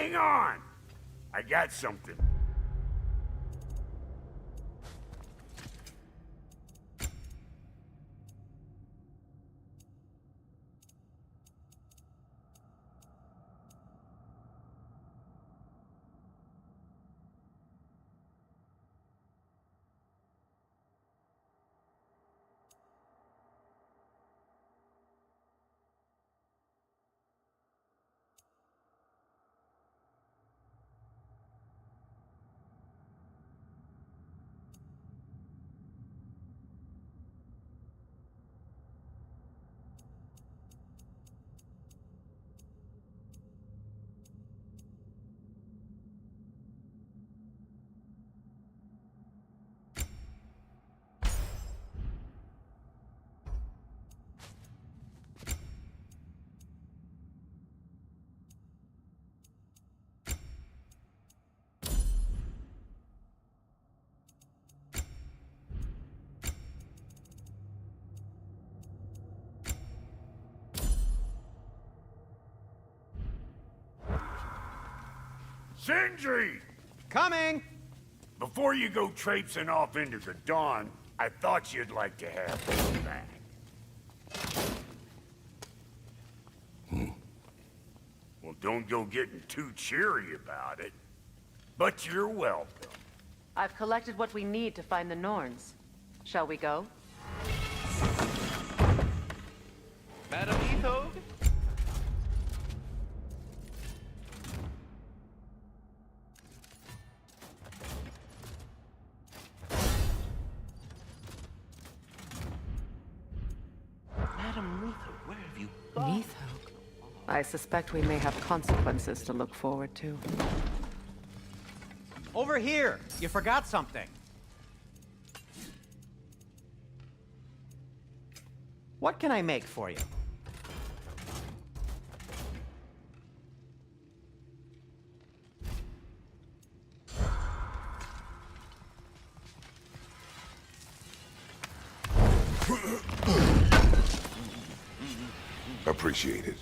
N: Hang on! I got something. Sindri!
O: Coming!
N: Before you go traipsing off into the dawn, I thought you'd like to have this back. Well, don't go getting too cheery about it. But you're welcome.
M: I've collected what we need to find the Norns. Shall we go?
A: Madam Ethog?
M: I suspect we may have consequences to look forward to.
O: Over here! You forgot something. What can I make for you?
D: Appreciate it.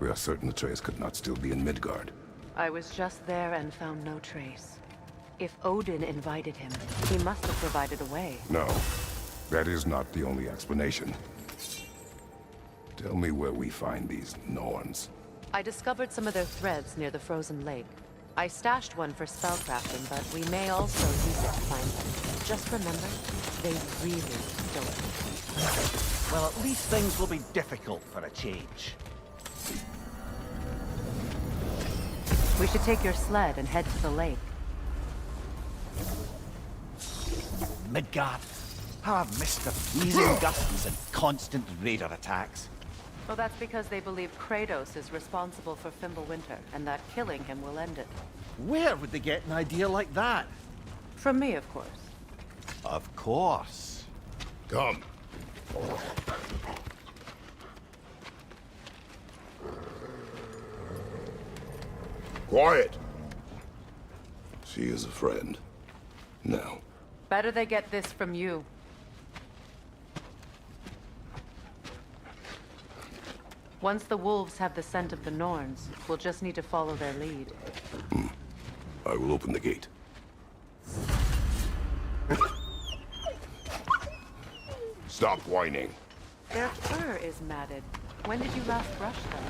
D: We are certain Atreus could not still be in Midgard.
M: I was just there and found no trace. If Odin invited him, he must have provided a way.
D: No, that is not the only explanation. Tell me where we find these Norns.
M: I discovered some of their threads near the frozen lake. I stashed one for spellcrafting, but we may also use it to find them. Just remember, they really don't.
O: Well, at least things will be difficult for a change.
M: We should take your sled and head to the lake.
O: Midgard. How I've missed the freezing gusts and constant raider attacks.
M: Well, that's because they believe Kratos is responsible for Fimbulwinter, and that killing him will end it.
O: Where would they get an idea like that?
M: From me, of course.
O: Of course.
D: Come. Quiet. She is a friend. Now.
M: Better they get this from you. Once the wolves have the scent of the Norns, we'll just need to follow their lead.
D: I will open the gate. Stop whining.
M: Their fur is matted. When did you last brush them?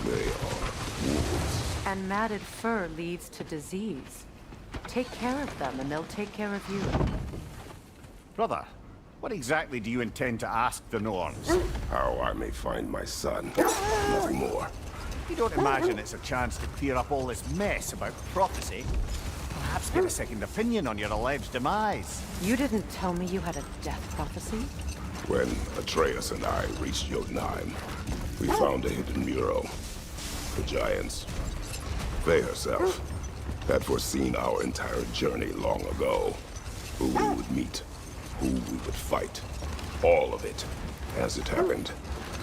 P: They are wolves.
M: And matted fur leads to disease. Take care of them, and they'll take care of you.
L: Brother, what exactly do you intend to ask the Norns?
P: How I may find my son. Nothing more.
L: You don't imagine it's a chance to clear up all this mess about prophecy? Perhaps get a second opinion on your alleged demise.
M: You didn't tell me you had a death prophecy?
P: When Atreus and I reached Jotunheim, we found a hidden mural. The giants, they herself, had foreseen our entire journey long ago. Who we would meet, who we would fight. All of it, as it happened.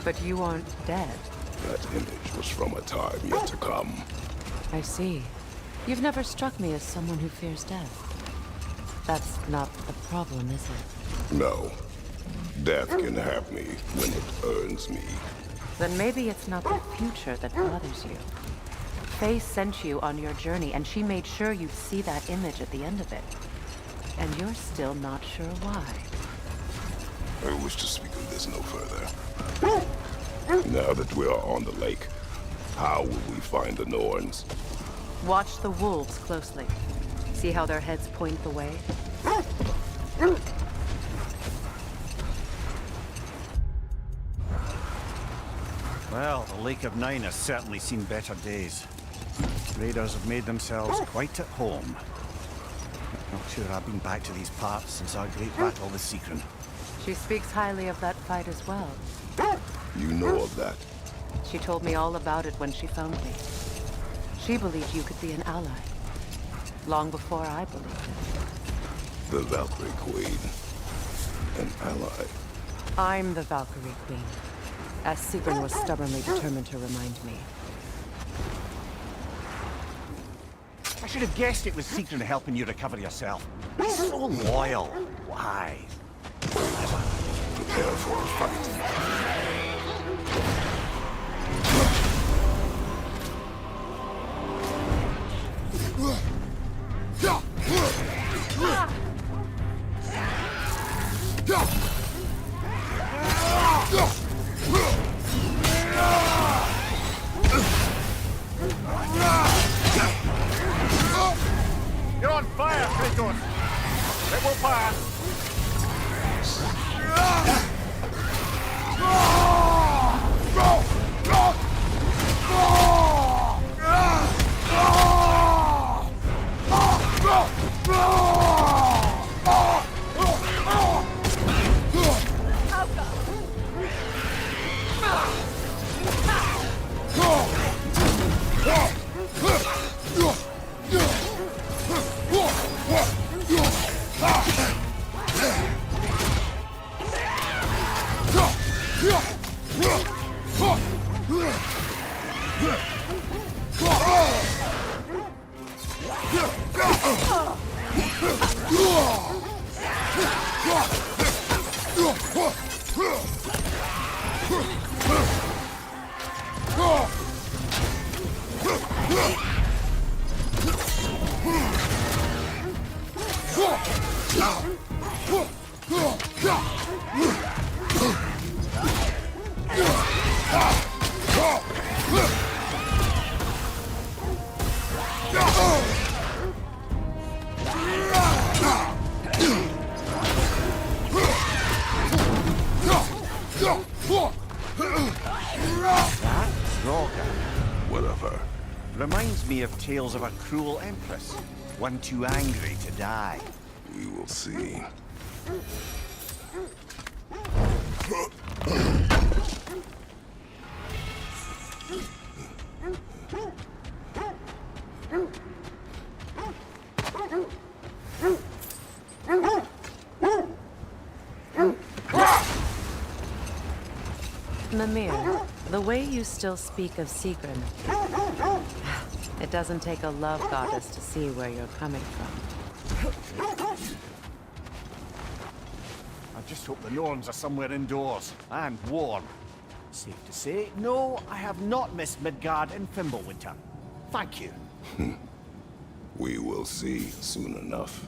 M: But you aren't dead.
P: That image was from a time yet to come.
M: I see. You've never struck me as someone who fears death. That's not the problem, is it?
P: No. Death can have me when it earns me.
M: Then maybe it's not the future that bothers you. Faye sent you on your journey, and she made sure you'd see that image at the end of it. And you're still not sure why.
P: I wish to speak of this no further. Now that we are on the lake, how will we find the Norns?
M: Watch the wolves closely. See how their heads point the way?
L: Well, the Lake of Nine has certainly seen better days. Raiders have made themselves quite at home. Not sure I've been back to these parts since our great battle with Secret.
M: She speaks highly of that fight as well.
P: You know of that?
M: She told me all about it when she found me. She believed you could be an ally. Long before I believed it.
P: The Valkyrie Queen. An ally.
M: I'm the Valkyrie Queen, as Sigrun was stubbornly determined to remind me.
L: I should have guessed it was Secret helping you recover yourself. He's so loyal. Why?
P: Prepare for a fight.
L: You're on fire, Kratos! It will pass!
P: Whatever.
L: Reminds me of tales of a cruel empress. One too angry to die.
P: We will see.
M: Mimir, the way you still speak of Sigrun, it doesn't take a love goddess to see where you're coming from.
L: I just hope the Norns are somewhere indoors and warm. Safe to say, no, I have not missed Midgard and Fimbulwinter. Thank you.
P: We will see soon enough.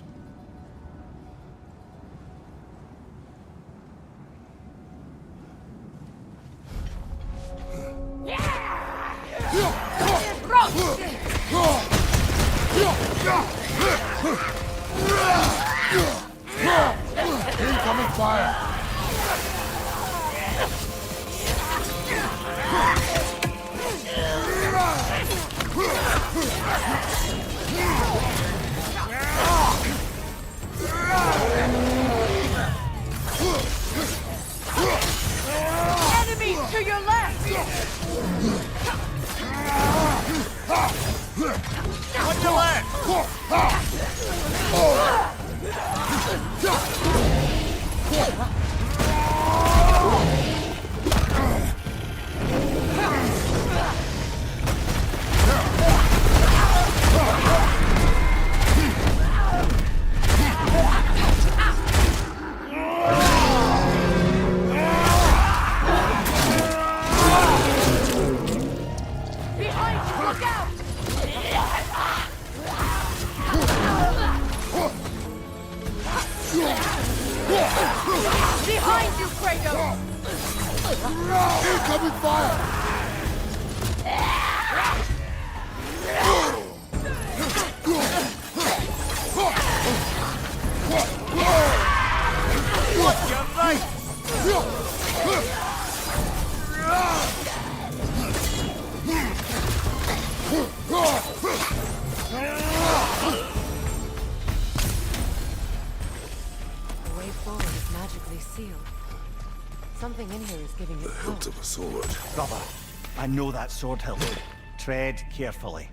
D: Incoming fire!
Q: Enemy to your left!
N: On your left!
Q: Behind you, look out! Behind you, Kratos!
D: Incoming fire!
M: The way forward is magically sealed. Something in here is giving it power.
P: Hilt of a sword.
O: Brother, I know that sword hilt. Tread carefully.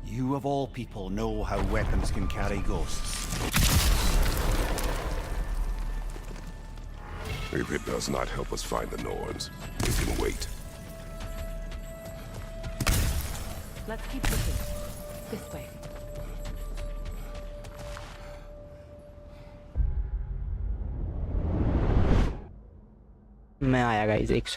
O: You of all people know how weapons can carry ghosts.
P: If it does not help us find the Norns, it can wait.
M: Let's keep looking. This way.
B: मैं आया guys एक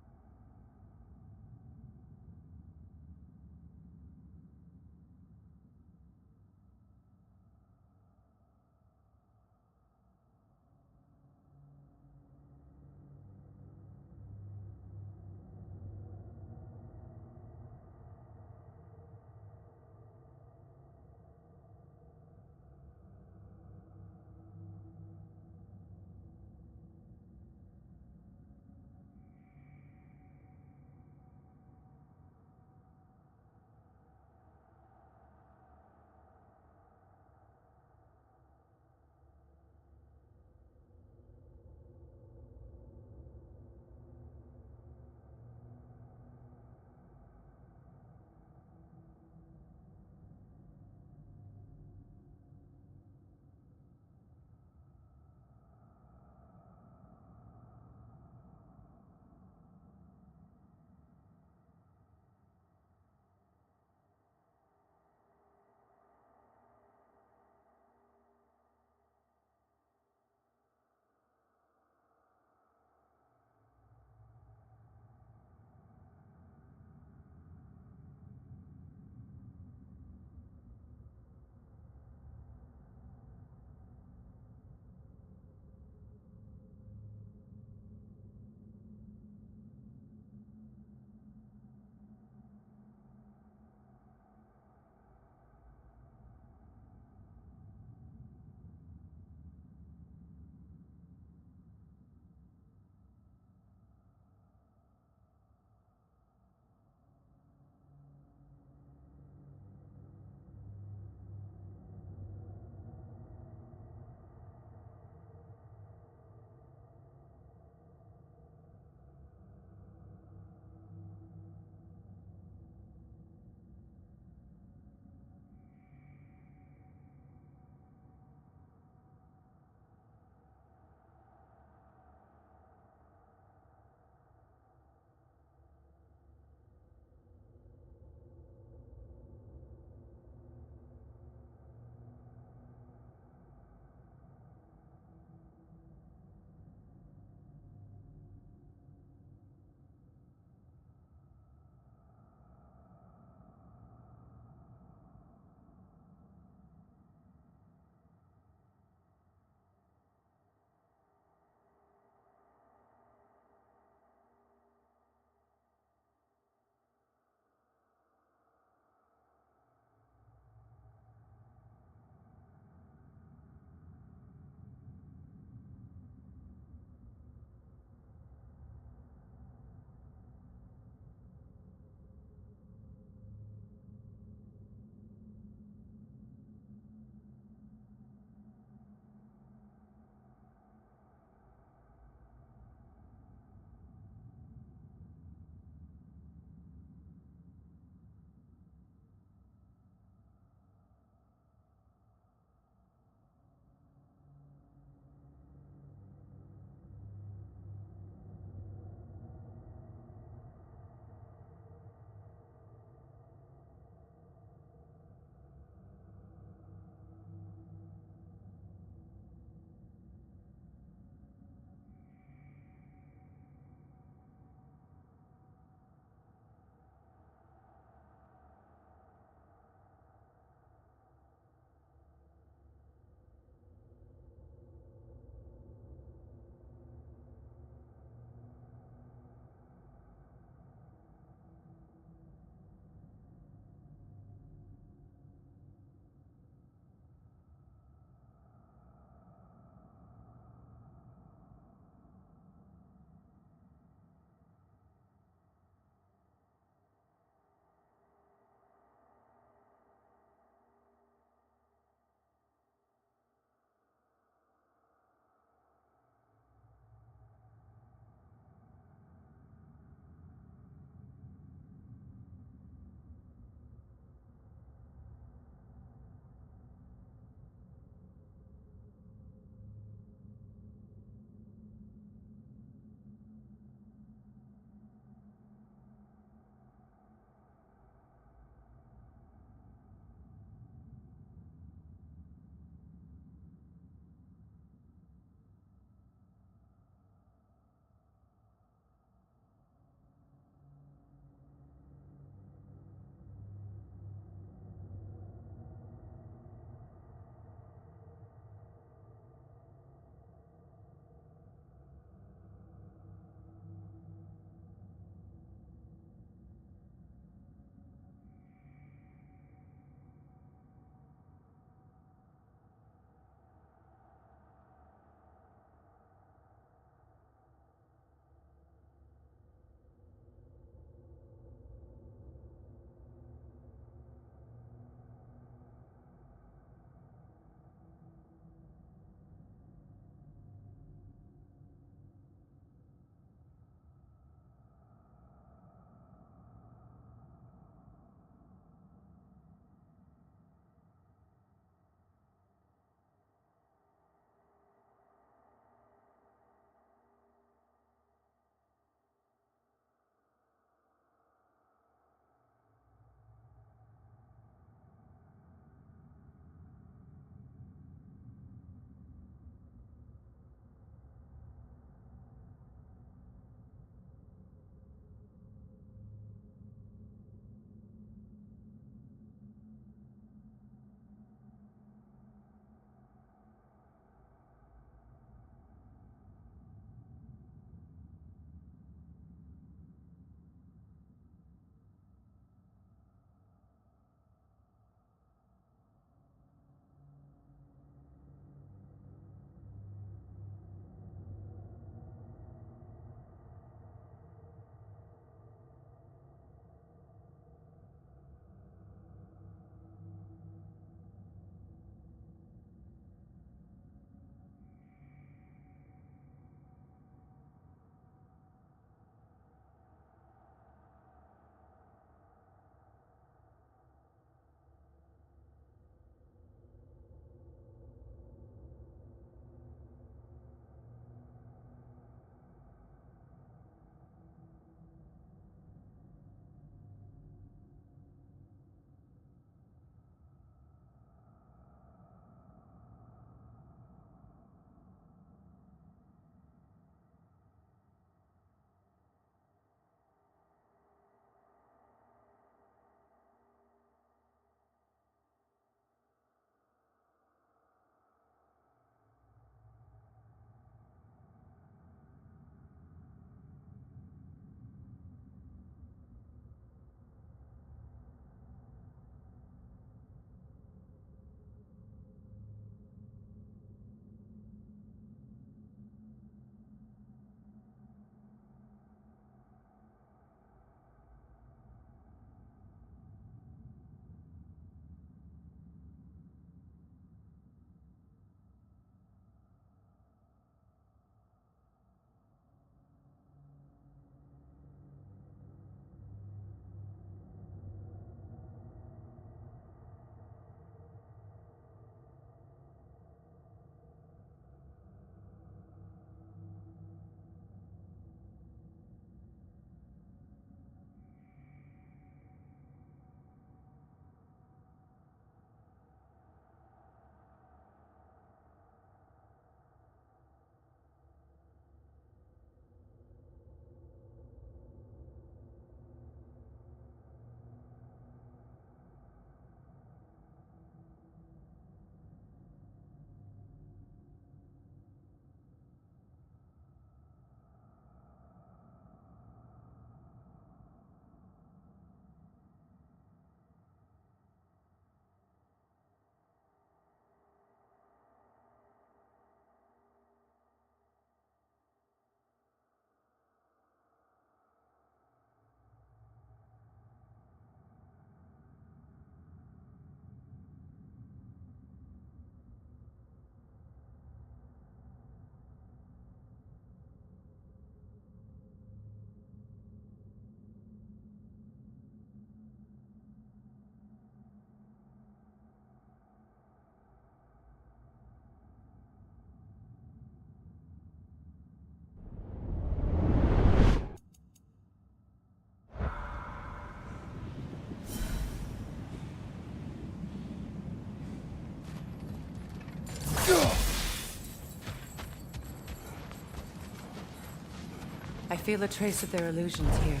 M: feel a trace of their illusions here.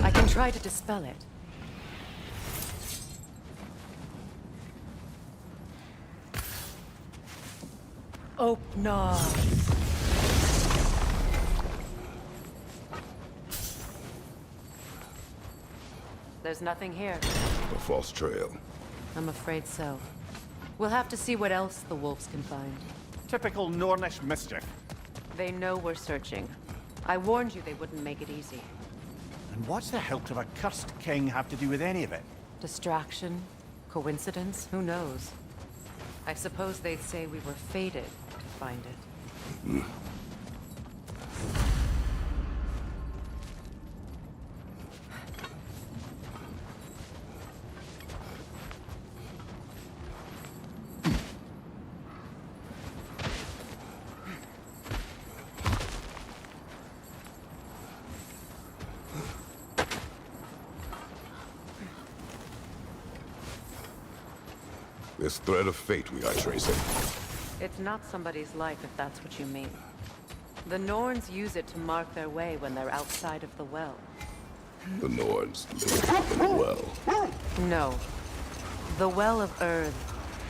M: I can try to dispel it. Open. There's nothing here.
P: A false trail.
M: I'm afraid so. We'll have to see what else the wolves can find.
O: Typical Nornish mischief.
M: They know we're searching. I warned you they wouldn't make it easy.
O: And what's the hilt of a cursed king have to do with any of it?
M: Distraction? Coincidence? Who knows? I suppose they'd say we were fated to find it.
P: This thread of fate we are tracing.
M: It's not somebody's life, if that's what you mean. The Norns use it to mark their way when they're outside of the well.
P: The Norns in the well.
M: No. The Well of Earth,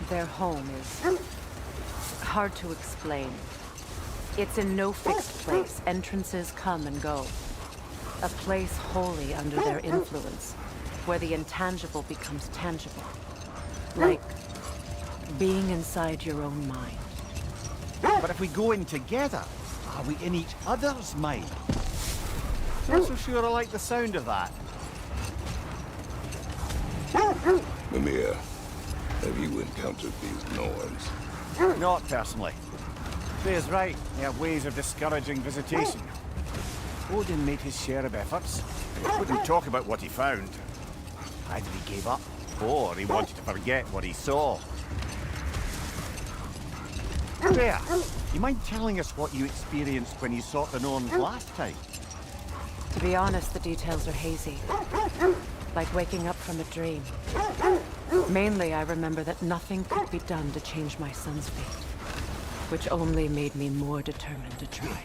M: their home, is hard to explain. It's in no fixed place. Entrances come and go. A place wholly under their influence, where the intangible becomes tangible. Like being inside your own mind.
O: But if we go in together, are we in each other's mind? Not so sure I like the sound of that.
P: Mimir, have you encountered these Norns?
O: Not personally. Freya's right. They have ways of discouraging visitation. Odin made his share of efforts. He wouldn't talk about what he found. Either he gave up, or he wanted to forget what he saw. Freya, you mind telling us what you experienced when you sought the Norns last time?
M: To be honest, the details are hazy. Like waking up from a dream. Mainly, I remember that nothing could be done to change my son's fate. Which only made me more determined to try.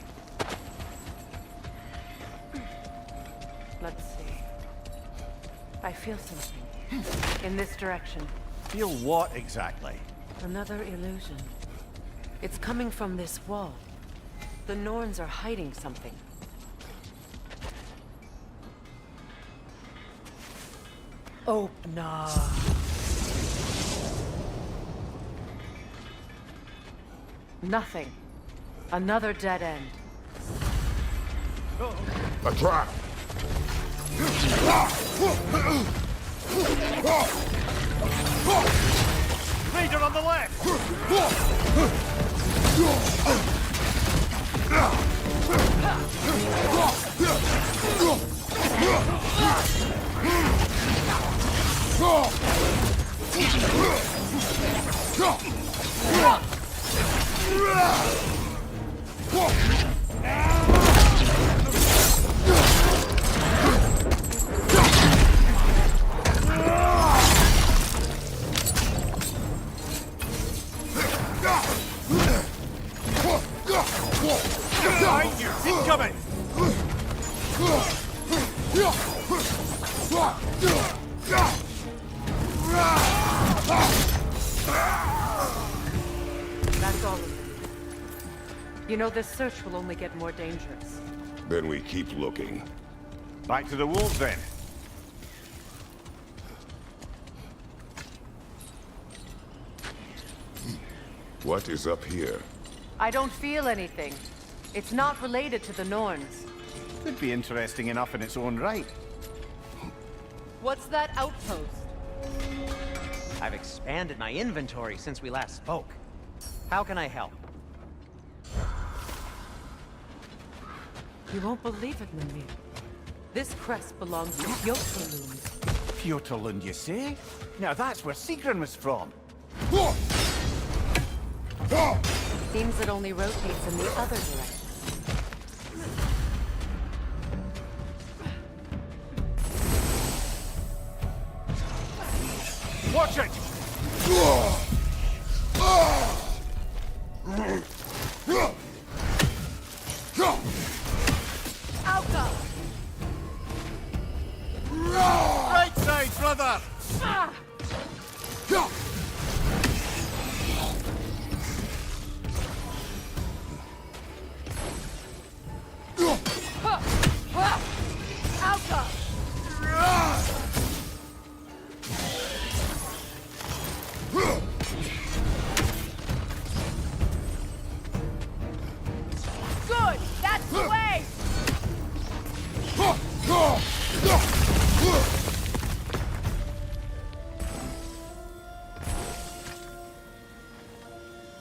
M: Let's see. I feel something. In this direction.
O: Feel what exactly?
M: Another illusion. It's coming from this wall. The Norns are hiding something. Open up. Nothing. Another dead end.
P: A trap!
O: Raider on the left! Behind you! Incoming!
M: That's all of them. You know, this search will only get more dangerous.
P: Then we keep looking.
O: Back to the wolves, then.
P: What is up here?
M: I don't feel anything. It's not related to the Norns.
O: Could be interesting enough in its own right.
Q: What's that outpost?
R: I've expanded my inventory since we last spoke. How can I help?
M: You won't believe it, Mimir. This crest belongs to Fjotalund.
O: Fjotalund, you say? Now that's where Sigrun was from.
M: Seems it only rotates in the other direction.
O: Watch it!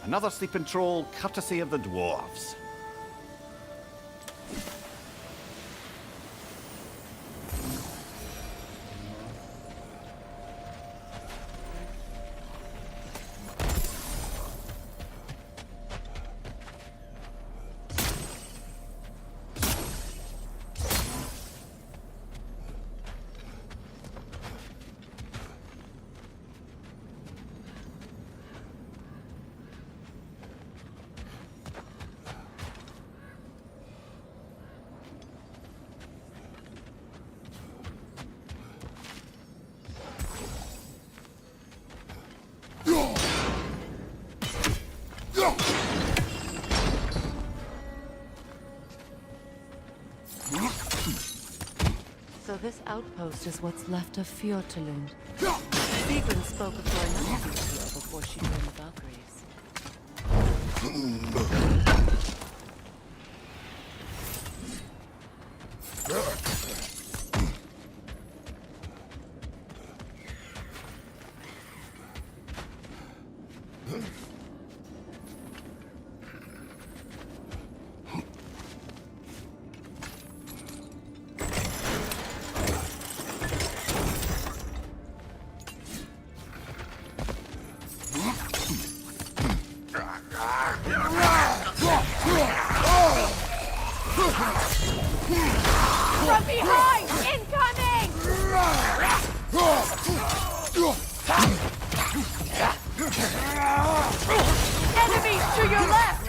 O: Another sleeping troll, courtesy of the dwarves.
M: So this outpost is what's left of Fjortulund. Sigrun spoke of her another here before she joined the Valkyries.
Q: From behind! Incoming! Enemies to your left!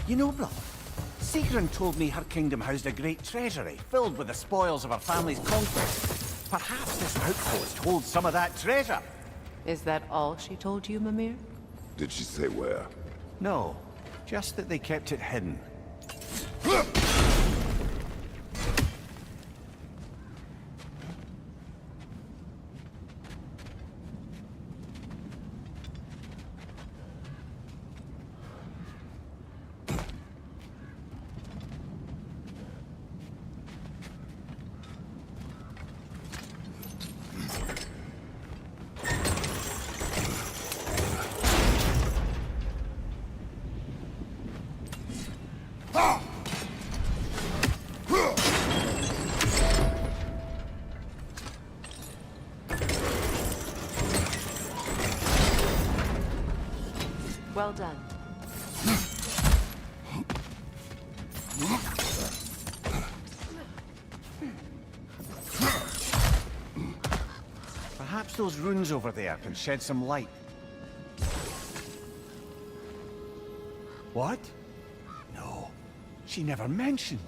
O: You know, brother, Sigrun told me her kingdom housed a great treasury filled with the spoils of her family's conquest. Perhaps this outpost holds some of that treasure.
M: Is that all she told you, Mimir?
P: Did she say where?
O: No, just that they kept it hidden.
M: Well done.
O: Perhaps those runes over there can shed some light. What? No, she never mentioned.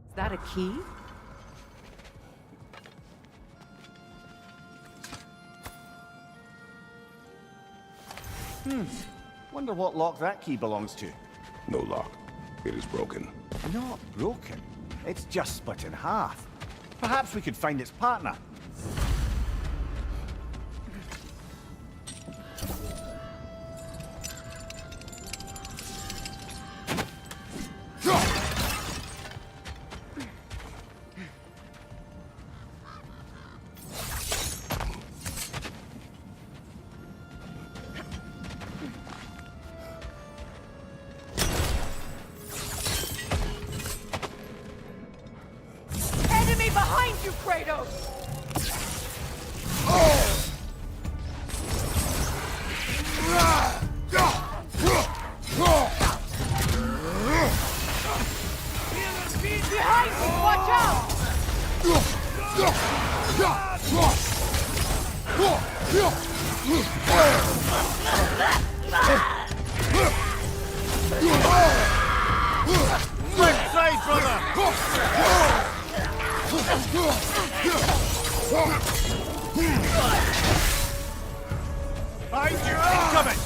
M: Is that a key?
O: Wonder what lock that key belongs to.
P: No lock. It is broken.
O: Not broken. It's just split in half. Perhaps we could find its partner.
Q: Enemy behind you, Kratos! Behind you, watch out!
O: Left side, brother! Behind you, incoming!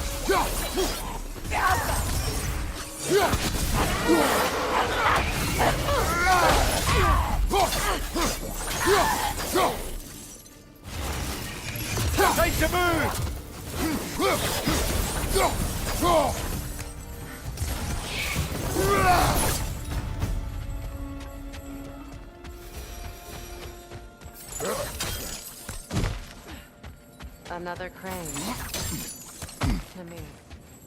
O: Time to move!
M: Another crane. Mimir,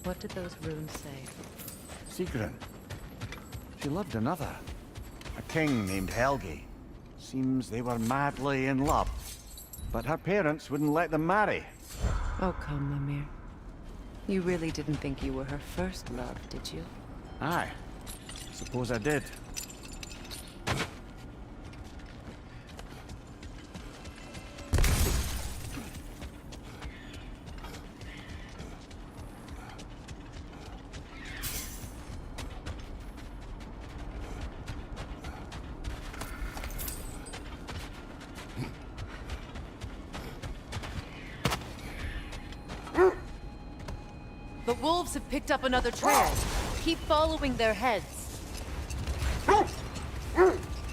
M: what did those runes say?
O: Sigrun. She loved another. A king named Helgi. Seems they were madly in love. But her parents wouldn't let them marry.
M: Oh, come, Mimir. You really didn't think you were her first love, did you?
O: Aye. Suppose I did.
M: The wolves have picked up another trail. Keep following their heads.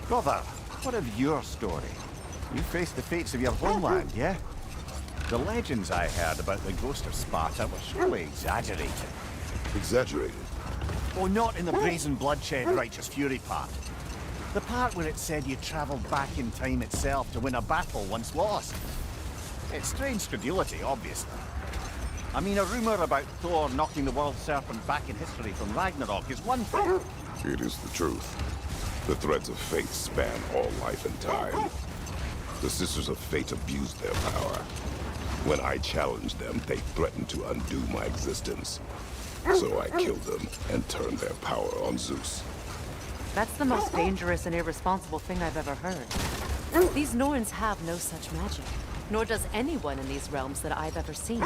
O: Brother, what of your story? You faced the fates of your homeland, yeah? The legends I heard about the ghost of Sparta were surely exaggerated.
P: Exaggerated?
O: Oh, not in the brazen bloodshed righteous fury part. The part where it said you traveled back in time itself to win a battle once lost. It's strange credulity, obviously. I mean, a rumor about Thor knocking the world serpent back in history from Ragnarok is one thing.
P: It is the truth. The threads of fate span all life and time. The Sisters of Fate abused their power. When I challenged them, they threatened to undo my existence. So I killed them and turned their power on Zeus.
M: That's the most dangerous and irresponsible thing I've ever heard. These Norns have no such magic, nor does anyone in these realms that I've ever seen.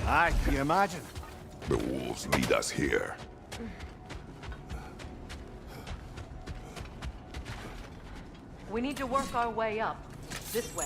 O: Aye, can you imagine?
P: The wolves lead us here.
M: We need to work our way up. This way.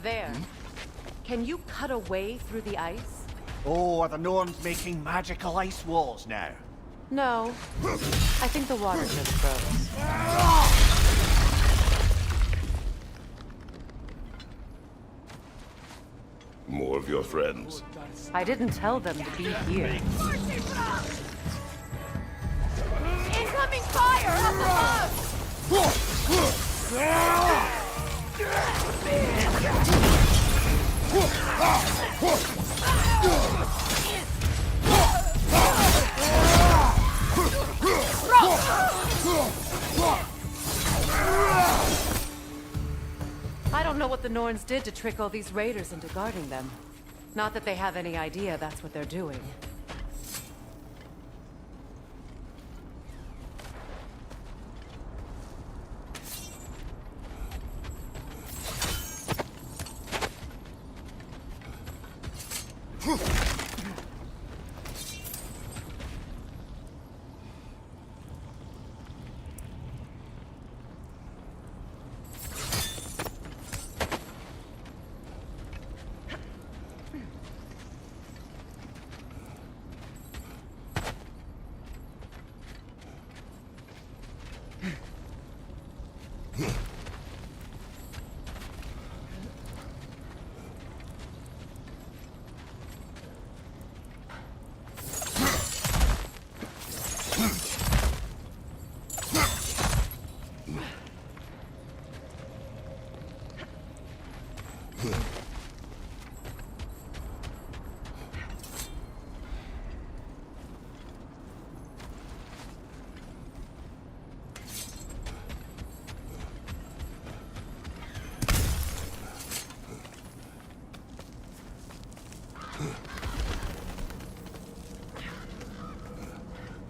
M: There. Can you cut a way through the ice?
O: Oh, are the Norns making magical ice walls now?
M: No. I think the water just froze.
P: More of your friends.
M: I didn't tell them to be here.
Q: Incoming fire up
M: I don't know what the Norns did to trick all these raiders into guarding them. Not that they have any idea that's what they're doing.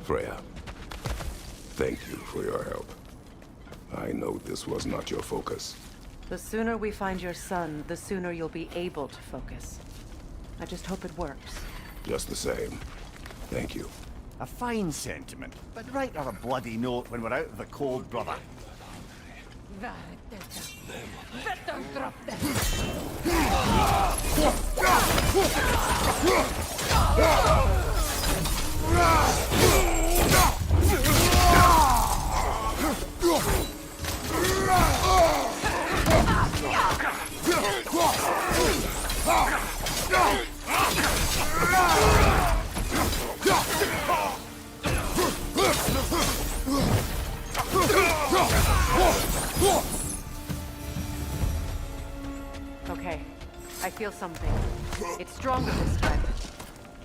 P: Freya, thank you for your help. I know this was not your focus.
M: The sooner we find your son, the sooner you'll be able to focus. I just hope it works.
P: Just the same, thank you.
O: A fine sentiment, but write her a bloody note when we're out of the cold, brother.
M: Okay, I feel something. It's stronger this time.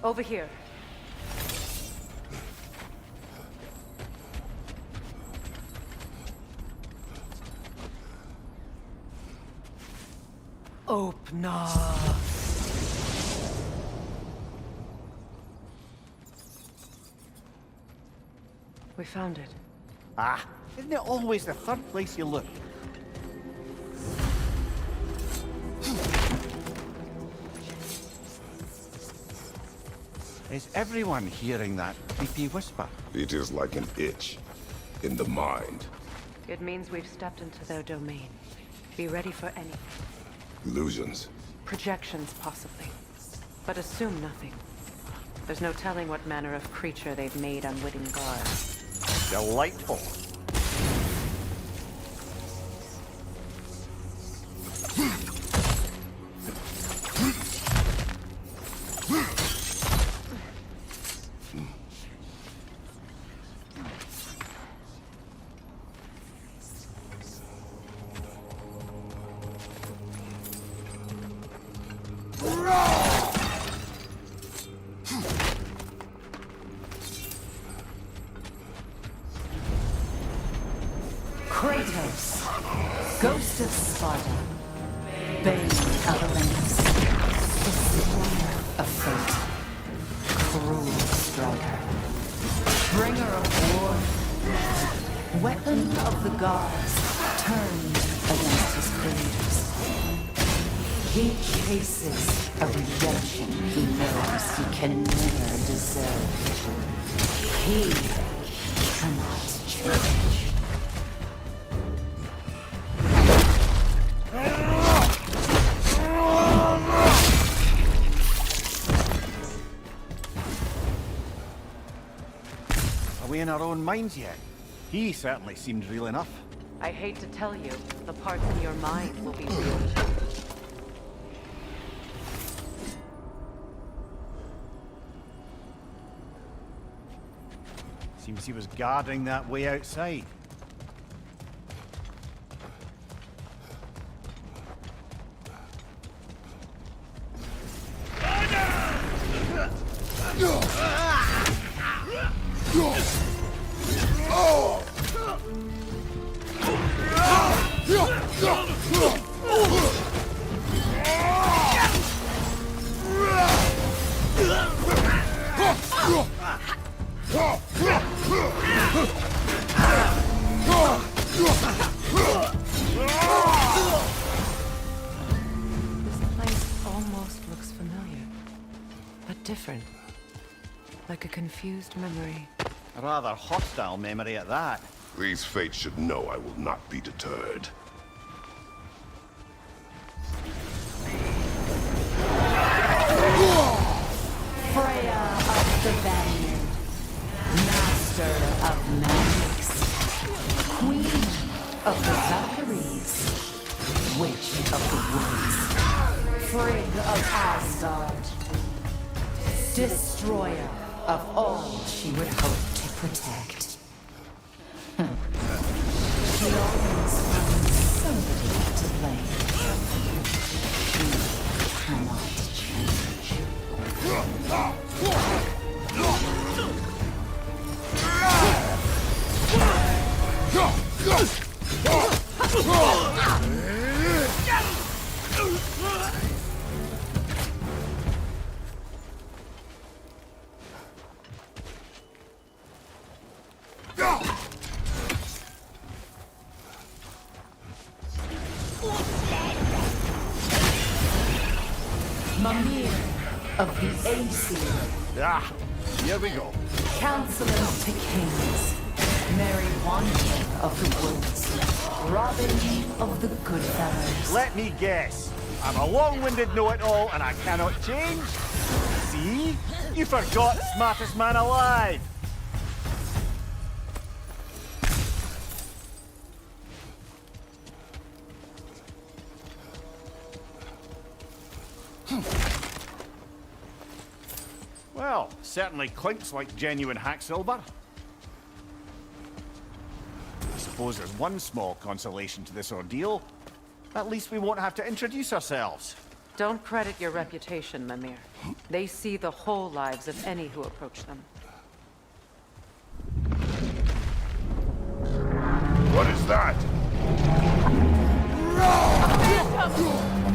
M: Over here. Open up. We found it.
O: Ah, isn't it always the third place you look? Is everyone hearing that creepy whisper?
P: It is like an itch in the mind.
M: It means we've stepped into their domain. Be ready for anything.
P: Illusions.
M: Projections, possibly. But assume nothing. There's no telling what manner of creature they've made unwitting guards.
O: Delightful.
S: Kratos, Ghost of Sparta, Bane of Olympus, Destroyer of Fate, Cruel Striker, Bringer of War, Weapon of the Gods, turned against his creators. He chases a redemption he knows he can never deserve. He cannot change.
O: in our own minds yet. He certainly seemed real enough.
M: I hate to tell you, the parts in your mind will be real too.
O: Seems he was guarding that way outside.
M: This place almost looks familiar, but different. Like a confused memory.
O: A rather hostile memory at that.
P: These fates should know I will not be deterred.
S: Freya of the Vanguard, Master of Magics, Queen of the Valkyries, Witch of the Woods, Frigg of Asgard, Destroyer of all she would hope to protect. She always finds somebody to blame. She cannot change. Mimir of the Aesir.
O: Ah, here we go.
S: Counselor to Kings, Mary Wanton of the Woods, Robin of the Goodfellas.
O: Let me guess. I'm a long-winded know-it-all and I cannot change? See? You forgot the smartest man alive. Well, certainly clinks like genuine hack silver. I suppose there's one small consolation to this ordeal. At least we won't have to introduce ourselves.
M: Don't credit your reputation, Mimir. They see the whole lives of any who approach them.
P: What is that?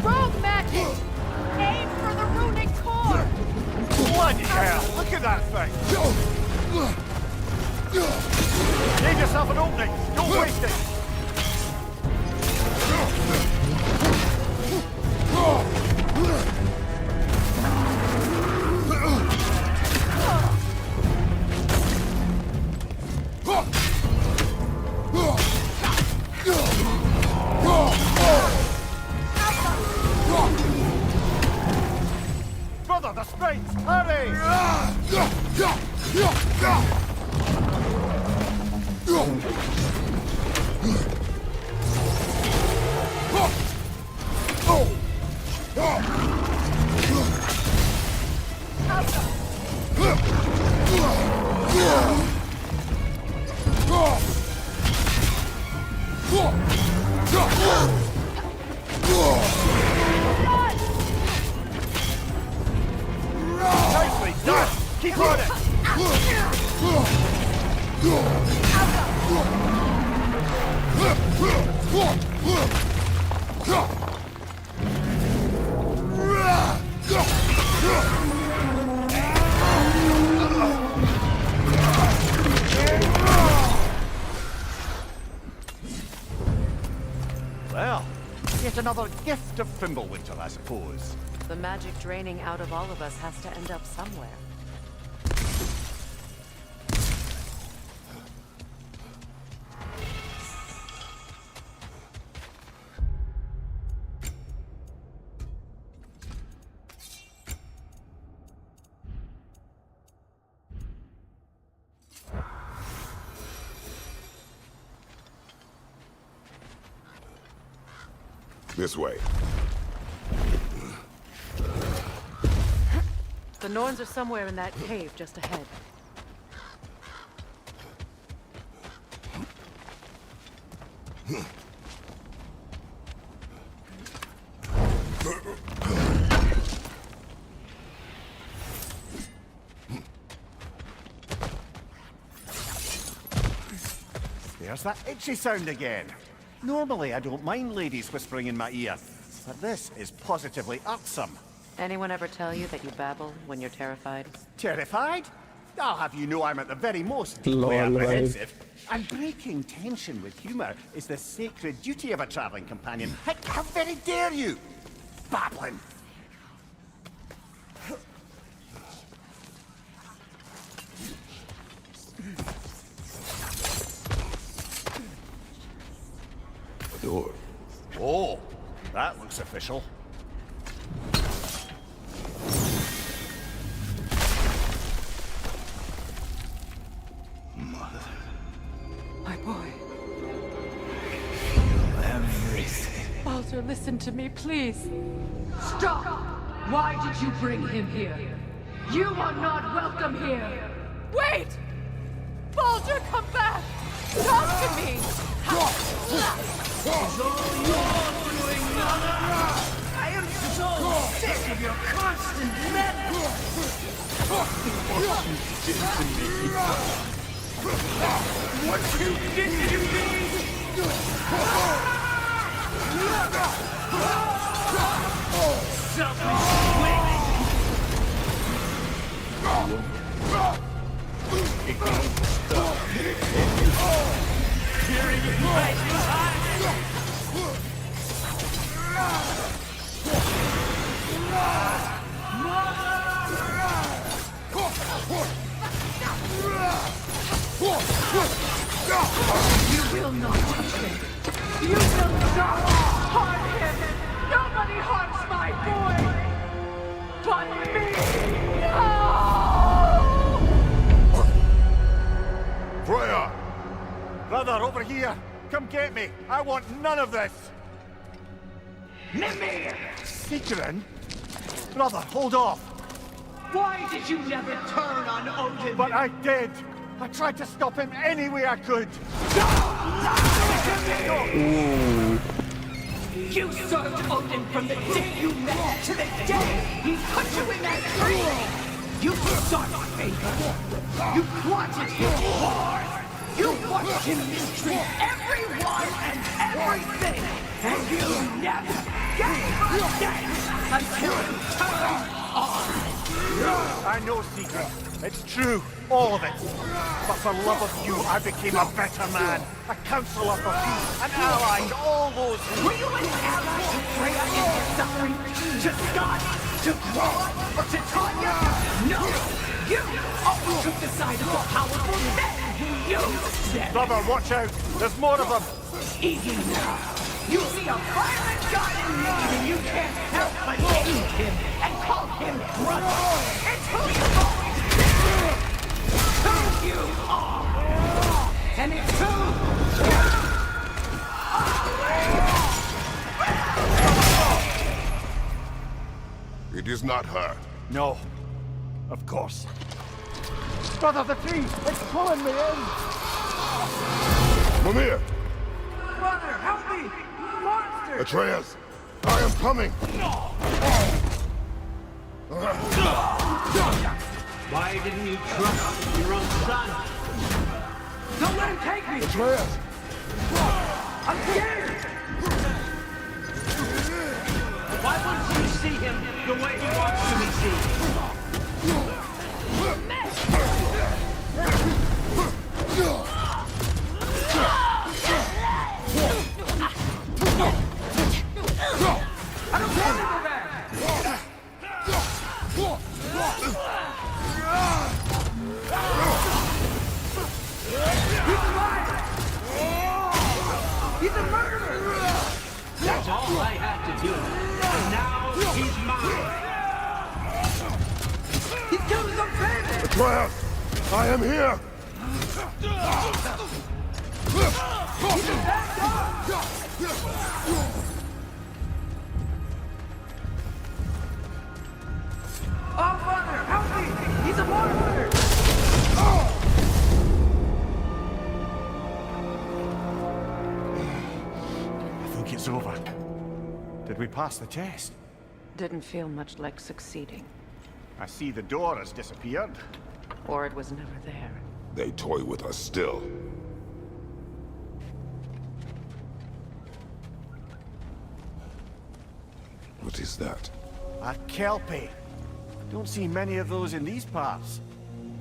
Q: Rogue magic! Aim for the runic core!
O: Bloody hell! Look at that thing! Give yourself an opening! Don't waste it! Brother, the springs! Hurry! Nicely done! Keep on it! Well, yet another gift of Fimbulwinter, I suppose.
M: The magic draining out of all of us has to end up somewhere.
P: This way.
M: The Norns are somewhere in that cave just ahead.
O: There's that itchy sound again. Normally, I don't mind ladies whispering in my ear, but this is positively irksome.
M: Anyone ever tell you that you babble when you're terrified?
O: Terrified? I'll have you know I'm at the very most deeply apprehensive. And breaking tension with humour is the sacred duty of a travelling companion. How very dare you! Babbling!
P: Door.
O: Oh, that looks official.
S: Mother. My boy. Everything.
Q: Baldur, listen to me, please.
S: Stop! Why did you bring him here? You are not welcome here!
Q: Wait! Baldur, come back! Talk to me!
S: It's all your doing, Mother! I am so sick of your constant madness! What you did to me! What you did to me! Selfish witch! It can't stop. Hearing it right behind! You will not touch him. You will not harm him. Nobody harms my boy but me. No!
O: Freya! Brother, over here! Come get me! I want none of this!
S: Mimir!
O: Sigrun? Brother, hold off!
S: Why did you never turn on Odin?
O: But I did! I tried to stop him any way I could!
S: You served Odin from the day you met to the day he put you in that tree! You sought favor! You wanted him hard! You watched him mistreat everyone and everything! And you never gave a damn until you turned on!
O: I know, Secret. It's true. All of it. But for love of you, I became a better man. A counselor for peace. An ally to all those who...
S: Were you an ally to Freya in your suffering? To Scott? To Grodd? Or to Tanya? No! You always took the side of the powerful men who used them!
O: Brother, watch out! There's more of them!
S: Easy now! You see a violent god in me and you can't help but hate him and call him brother! It's who you've always been! Who you are! And it's who you
P: It is not her.
O: No. Of course. Brother, the tree! It's pulling me in!
P: Mimir!
S: Brother, help me! Monster!
P: Atreus! I am coming!
E: Why didn't you trust your own son?
S: Don't let him take me!
P: Atreus!
S: I'm scared!
E: Why wouldn't you see him the way he wants to be seen?
S: I don't want to go back! He's a liar! He's a murderer!
E: That's all I had to do. And now he's mine.
S: He's killed his own family!
P: Atreus! I am here!
S: He's a bad dog!
O: pass the test.
M: Didn't feel much like succeeding.
O: I see the door has disappeared.
M: Or it was never there.
P: They toy with us still. What is that?
O: A kelpie. Don't see many of those in these parts.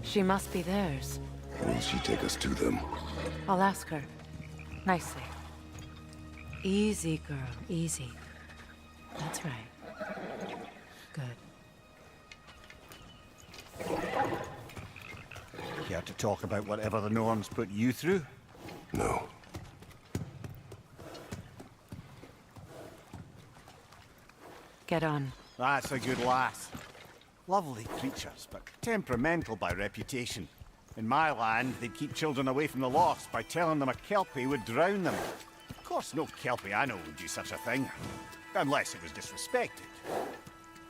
M: She must be theirs.
P: Will she take us to them?
M: I'll ask her. Nicely. Easy, girl. Easy. That's right. Good.
O: Care to talk about whatever the norms put you through?
P: No.
M: Get on.
O: That's a good lass. Lovely creatures, but temperamental by reputation. In my land, they'd keep children away from the lost by telling them a kelpie would drown them. Of course, no kelpie I know would do such a thing. Unless it was disrespected.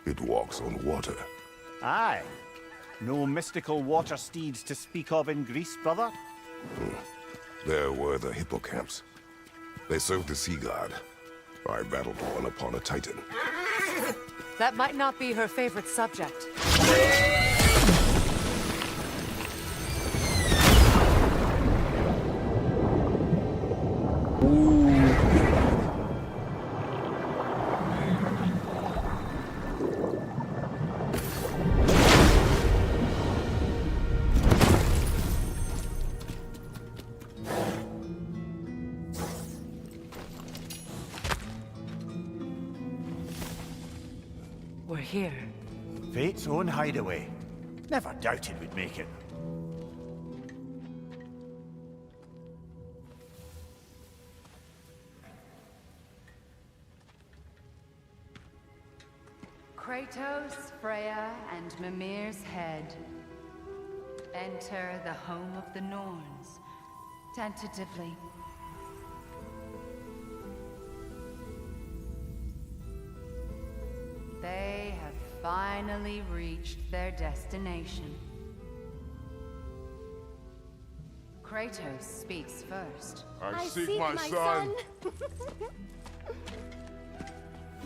P: It walks on water.
O: Aye. No mystical water steeds to speak of in Greece, brother?
P: There were the hippocamps. They served the sea god. I battled one upon a titan.
M: That might not be her favorite subject. We're here.
O: Fate's own hideaway. Never doubted we'd make it.
T: Kratos, Freya, and Mimir's head. Enter the home of the Norns, tentatively. They have finally reached their destination. Kratos speaks first.
P: I seek my son.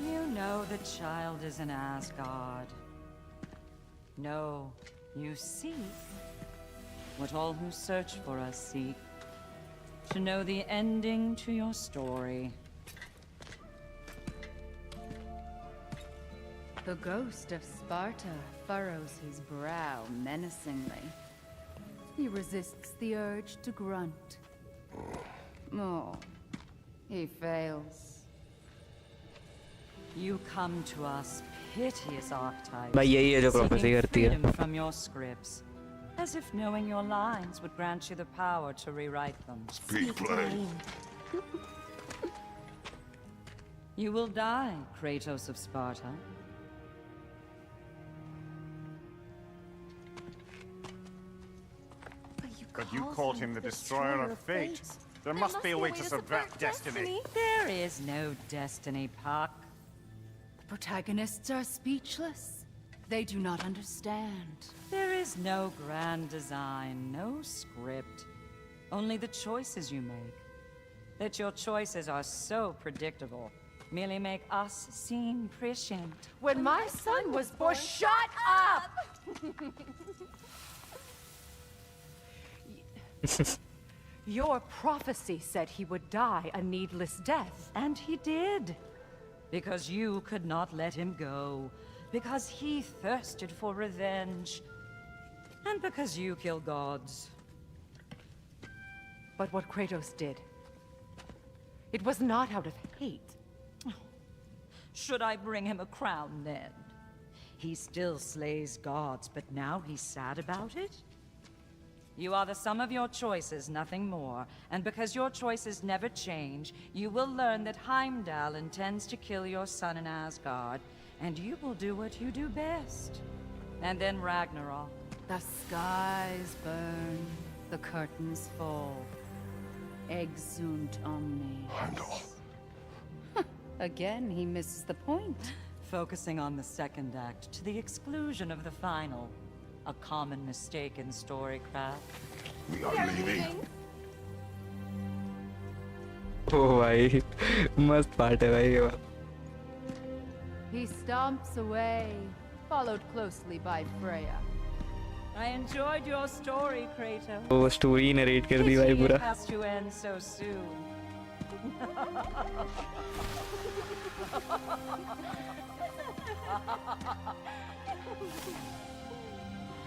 U: You know the child is in Asgard. No, you seek what all who search for us seek. To know the ending to your story.
T: The ghost of Sparta furrows his brow menacingly. He resists the urge to grunt. Oh, he fails.
U: You come to us, piteous archetypes,
B: भाई यही है जो prophecy
U: seeking
B: करती है.
U: freedom from your scripts, as if knowing your lines would grant you the power to rewrite them.
P: Speak plain.
U: You will die, Kratos of Sparta.
O: But you called him the destroyer of fate. There must be a way to subvert destiny.
U: There is no destiny, Puck.
T: The protagonists are speechless. They do not understand.
U: There is no grand design, no script. Only the choices you make. That your choices are so predictable merely make us seem prescient.
M: When my son was born, shut up! Your prophecy said he would die a needless death.
U: And he did. Because you could not let him go. Because he thirsted for revenge. And because you kill gods.
M: But what Kratos did, it was not out of hate.
U: Should I bring him a crown then? He still slays gods, but now he's sad about it? You are the sum of your choices, nothing more. And because your choices never change, you will learn that Heimdall intends to kill your son in Asgard, and you will do what you do best. And then Ragnarok.
T: The skies burn, the curtains fall. Exunt omnes.
P: Heimdall.
T: Again, he misses the point.
U: Focusing on the second act to the exclusion of the final. A common mistake in storycraft.
P: We are leaving.
B: ओ भाई मस्त part है भाई ये वाला.
T: He stomps away, followed closely by Freya.
U: I enjoyed your story, Kratos.
F: वो story narrate कर दी भाई
U: Pity
F: पूरा.
U: it has to end so soon.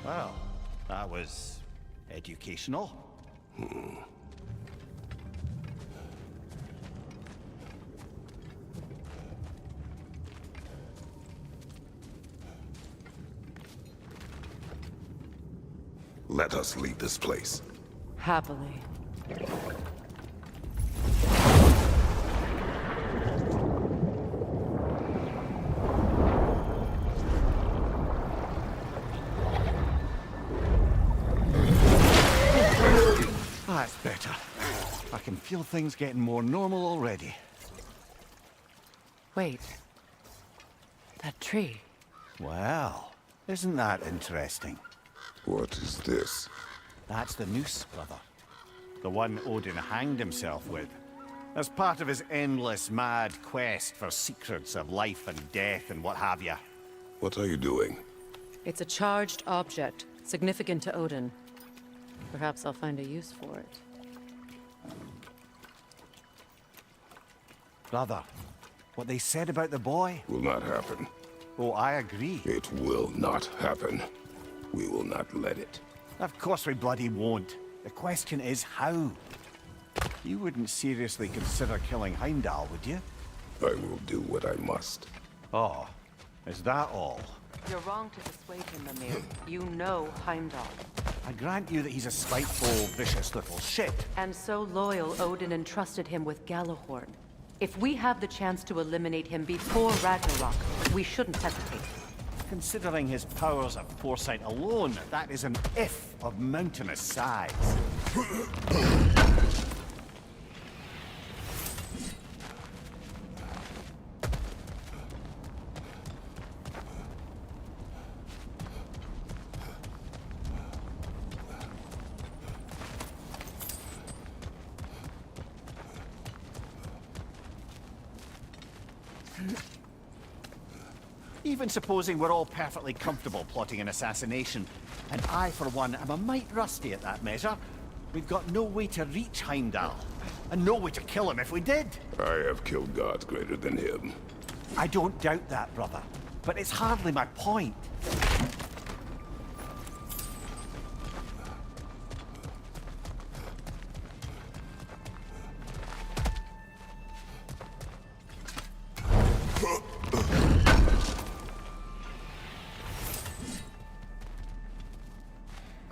O: Well, that was educational.
P: Let us leave this place.
M: Happily.
O: That's better. I can feel things getting more normal already.
M: Wait. That tree.
O: Well, isn't that interesting?
P: What is this?
O: That's the noose, brother. The one Odin hanged himself with. As part of his endless, mad quest for secrets of life and death and what have you.
P: What are you doing?
M: It's a charged object, significant to Odin. Perhaps I'll find a use for it.
O: Brother, what they said about the boy?
P: Will not happen.
O: Oh, I agree.
P: It will not happen. We will not let it.
O: Of course we bloody won't. The question is how? You wouldn't seriously consider killing Heimdall, would you?
P: I will do what I must.
O: Oh, is that all?
M: You're wrong to dissuade him, Mimir. You know Heimdall.
O: I grant you that he's a spiteful, vicious little shit.
M: And so loyal, Odin entrusted him with Gjallarhorn. If we have the chance to eliminate him before Ragnarok, we shouldn't hesitate.
O: Considering his powers of foresight alone, that is an if of mountainous size. Even supposing we're all perfectly comfortable plotting an assassination, and I, for one, am a mite rusty at that measure, we've got no way to reach Heimdall, and no way to kill him if we did.
P: I have killed gods greater than him.
O: I don't doubt that, brother, but it's hardly my point.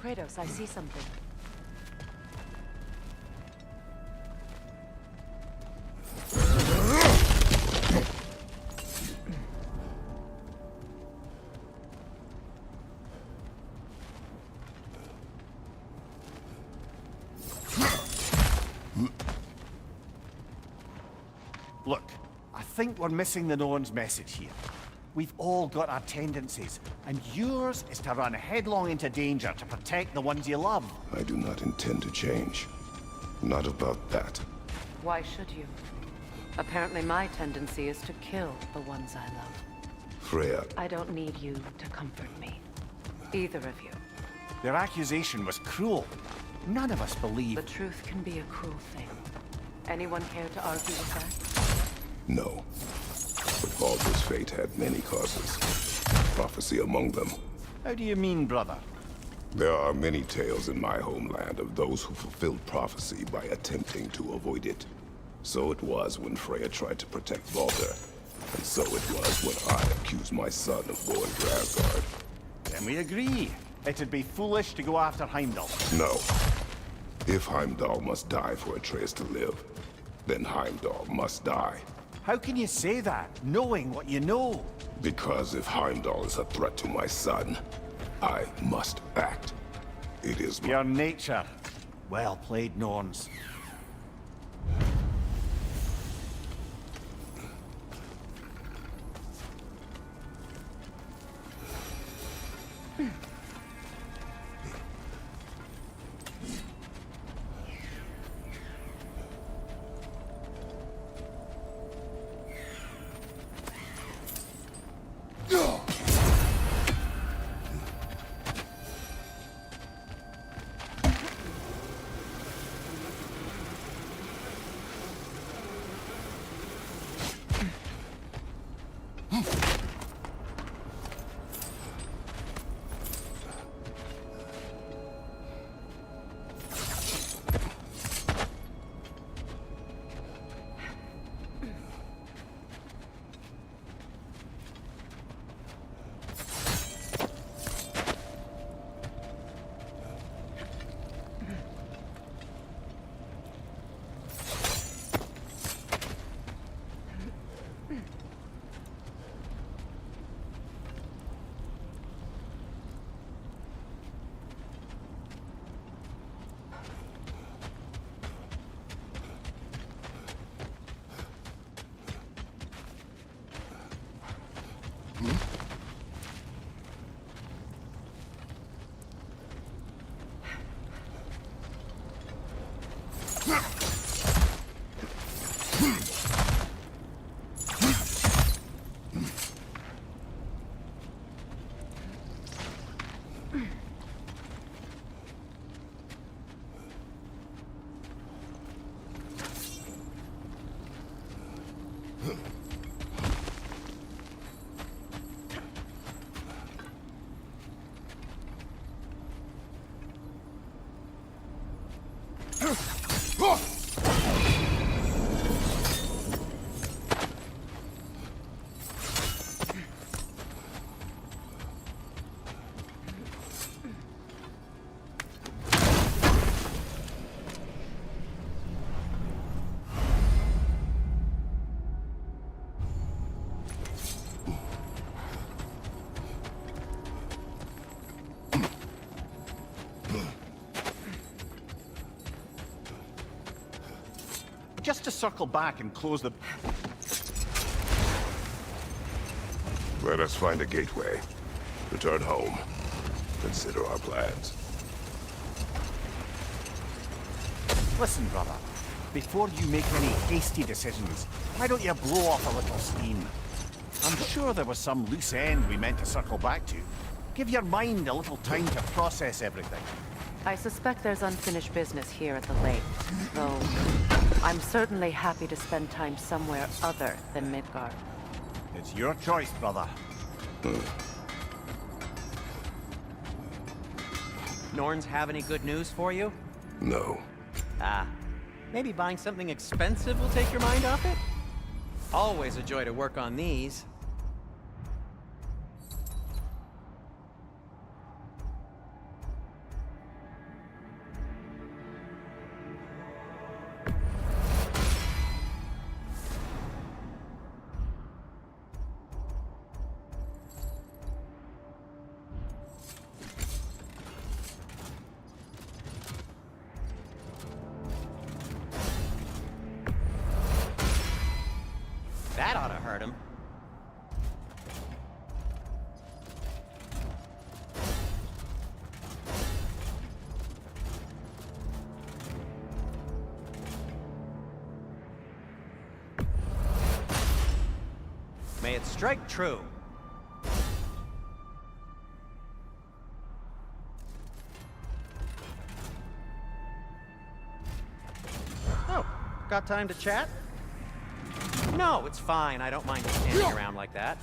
M: Kratos, I see something.
O: Look, I think we're missing the Norn's message here. We've all got our tendencies, and yours is to run headlong into danger to protect the ones you love.
P: I do not intend to change. Not about that.
M: Why should you? Apparently my tendency is to kill the ones I love.
P: Freya.
M: I don't need you to comfort me. Either of you.
O: Their accusation was cruel. None of us believe...
M: The truth can be a cruel thing. Anyone care to argue with that?
P: No. But Baldur's fate had many causes. Prophecy among them.
O: How do you mean, brother?
P: There are many tales in my homeland of those who fulfilled prophecy by attempting to avoid it. So it was when Freya tried to protect Baldur. And so it was when I accused my son of going to Asgard.
O: Then we agree. It'd be foolish to go after Heimdall.
P: No. If Heimdall must die for Atreus to live, then Heimdall must die.
O: How can you say that, knowing what you know?
P: Because if Heimdall is a threat to my son, I must act. It is
O: your nature. Well played, Norns. just to circle back and close the...
P: Let us find a gateway. Return home. Consider our plans.
O: Listen, brother. Before you make any hasty decisions, why don't you blow off a little steam? I'm sure there was some loose end we meant to circle back to. Give your mind a little time to process everything.
M: I suspect there's unfinished business here at the lake, though I'm certainly happy to spend time somewhere other than Midgard.
O: It's your choice, brother.
R: Norns have any good news for you?
P: No.
R: Ah, maybe buying something expensive will take your mind off it? Always a joy to work on these. That ought to hurt him. May it strike true. Oh, got time to chat? No, it's fine. I don't mind you standing around like that.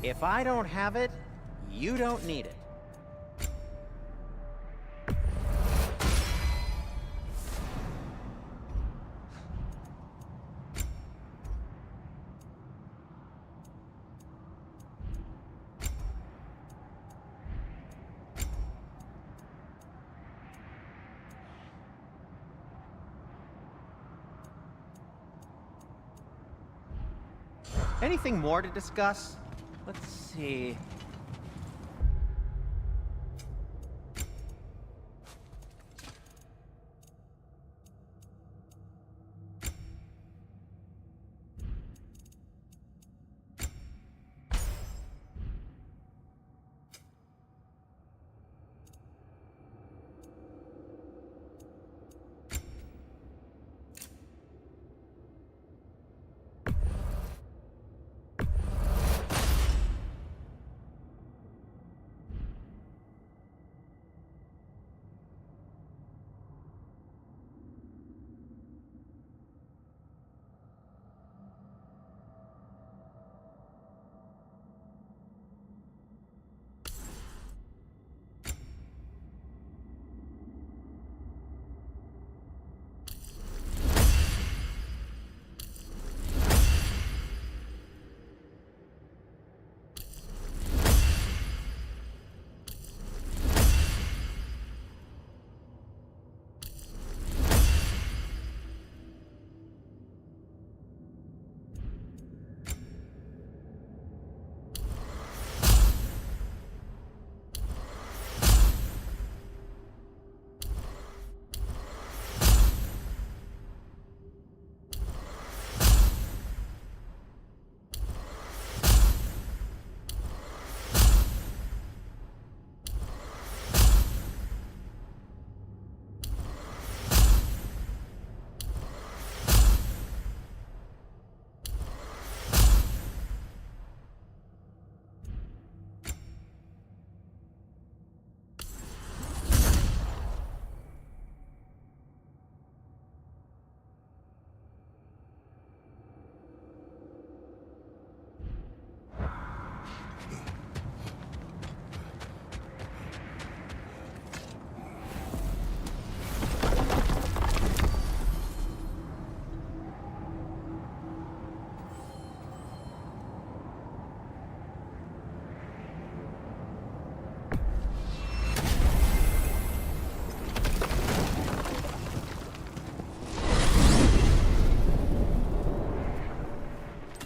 R: If I don't have it, you don't need it. Anything more to discuss? Let's see.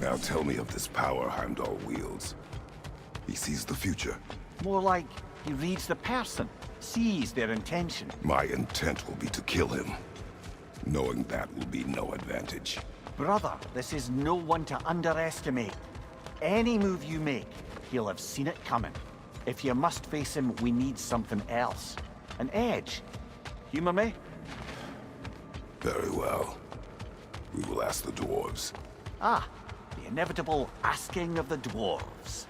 P: Now tell me of this power Heimdall wields. He sees the future.
O: More like He reads the person, sees their intention.
P: My intent will be to kill him. Knowing that will be no advantage.
O: Brother, this is no one to underestimate. Any move you make, he'll have seen it coming. If you must face him, we need something else. An edge. Humor me?
P: Very well. We will ask the dwarves.
O: Ah, the inevitable asking of the dwarves.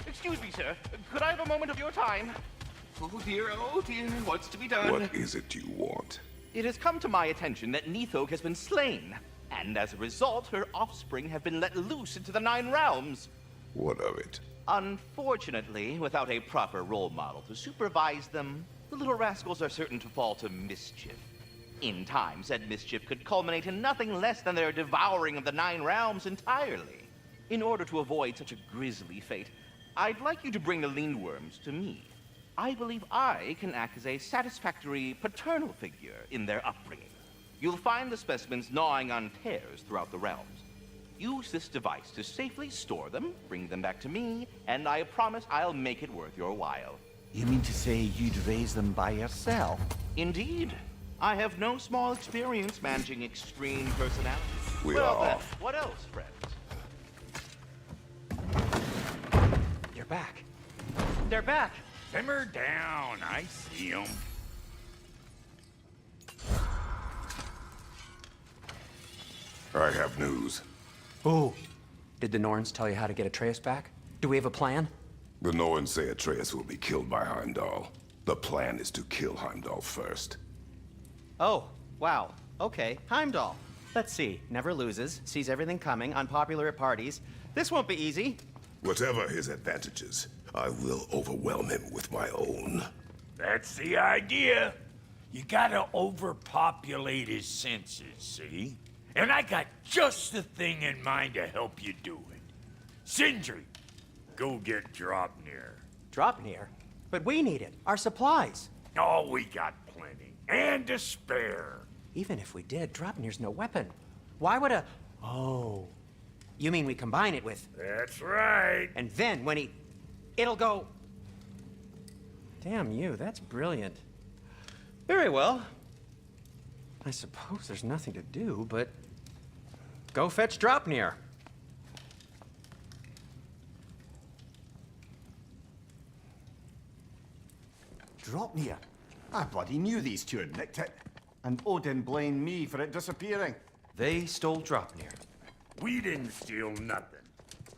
F: Excuse me, sir. Could I have a moment of your time? Oh dear, what's to be done?
P: What is it you want?
F: It has come to my attention that Nithog has been slain, and as a result, her offspring have been let loose into the Nine Realms.
P: What of it?
F: Unfortunately, without a proper role model to supervise them, the little rascals are certain to fall to mischief. In time, said mischief could culminate in nothing less than their devouring of the Nine Realms entirely. In order to avoid such a grisly fate, I'd like you to bring the Lindworms to me. I believe I can act as a satisfactory paternal figure in their upbringing. You'll find the specimens gnawing on tears throughout the realms. Use this device to safely store them, bring them back to me, and I promise I'll make it worth your while.
O: You mean to say you'd raise them by yourself?
F: Indeed. I have no small experience managing extreme personalities.
P: We
F: well,
P: are
F: then,
P: off.
F: what else, friends?
R: You're back. They're back.
N: Simmer down. I see them.
P: I have news.
R: Oh. Did the Norns tell you how to get Atreus back? Do we have a plan?
P: The Norns say Atreus will be killed by Heimdall. The plan is to kill Heimdall first.
R: Oh, wow. Okay, Heimdall. Let's see. Never loses, sees everything coming, unpopular at parties. This won't be easy.
P: Whatever his advantages, I will overwhelm him with my own.
N: That's the idea. You gotta overpopulate his senses, see? And I got just the thing in mind to help you do it. Sindri, go get Dropnir.
R: Dropnir? But we need it. Our supplies.
N: Oh, we got plenty. And to spare.
R: Even if we did, Dropnir's no weapon. Why would a... Oh. You mean we combine it with...
N: That's right.
R: And then when he... It'll go... Damn you, that's brilliant. Very well. I suppose there's nothing to do, but... Go fetch Dropnir.
O: Dropnir? I bloody knew these two had nicked it. And Odin blamed me for it disappearing.
R: They stole Dropnir.
N: We didn't steal nothing.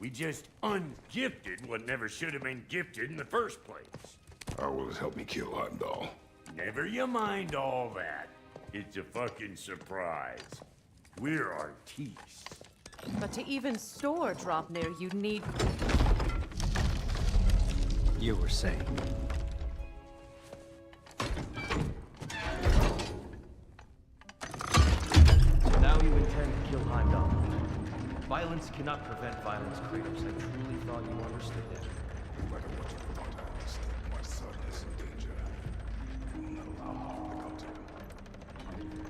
N: We just ungifted what never should have been gifted in the first place.
P: How will it help me kill Heimdall?
N: Never you mind all that. It's a fucking surprise. We're artistes.
M: But to even store Dropnir, you'd need...
R: You were saying.
V: So now you intend to kill Heimdall. Violence cannot prevent violence, Kratos. I truly thought you understood that.
P: No matter what you thought I understood, my son is in danger. You will not allow harm to come to him.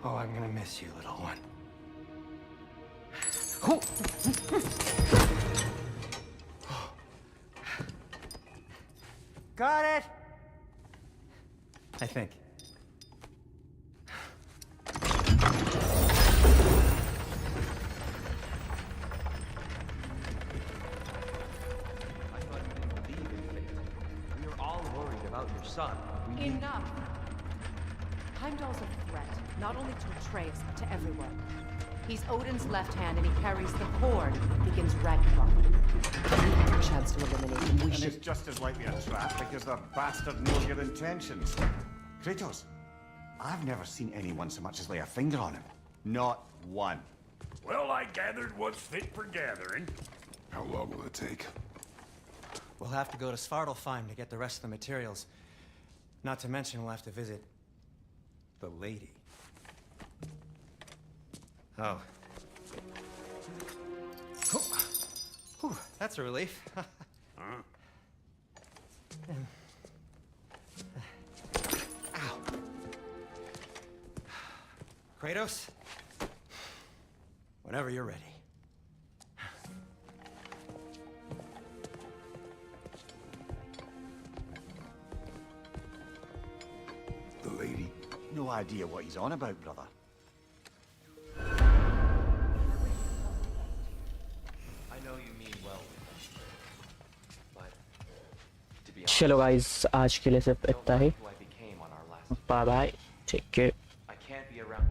R: Oh, I'm gonna miss you, little one.
O: Got it!
R: I think.
V: We were all worried about your son.
T: Enough.
M: Heimdall's a threat, not only to Atreus, but to everyone. He's Odin's left hand, and he carries the cord that begins Ragnarok. We have a chance to eliminate him. We
L: And
M: should...
L: it's just as likely a trap because the bastard knows your intentions. Kratos, I've never seen anyone so much as lay a finger on him. Not one.
N: Well, I gathered what's fit for gathering.
P: How long will it take?
R: We'll have to go to Svartalfheim to get the rest of the materials. Not to mention we'll have to visit the lady. Oh. Whew, that's a relief. Ow. Kratos? Whenever you're ready.
P: The lady?
L: No idea what he's on about, brother.
V: I know you mean well, but to be
G: चलो guys आज के लिए सिर्फ इतना ही
V: who I became on our last
G: bye bye take care
V: I can't be around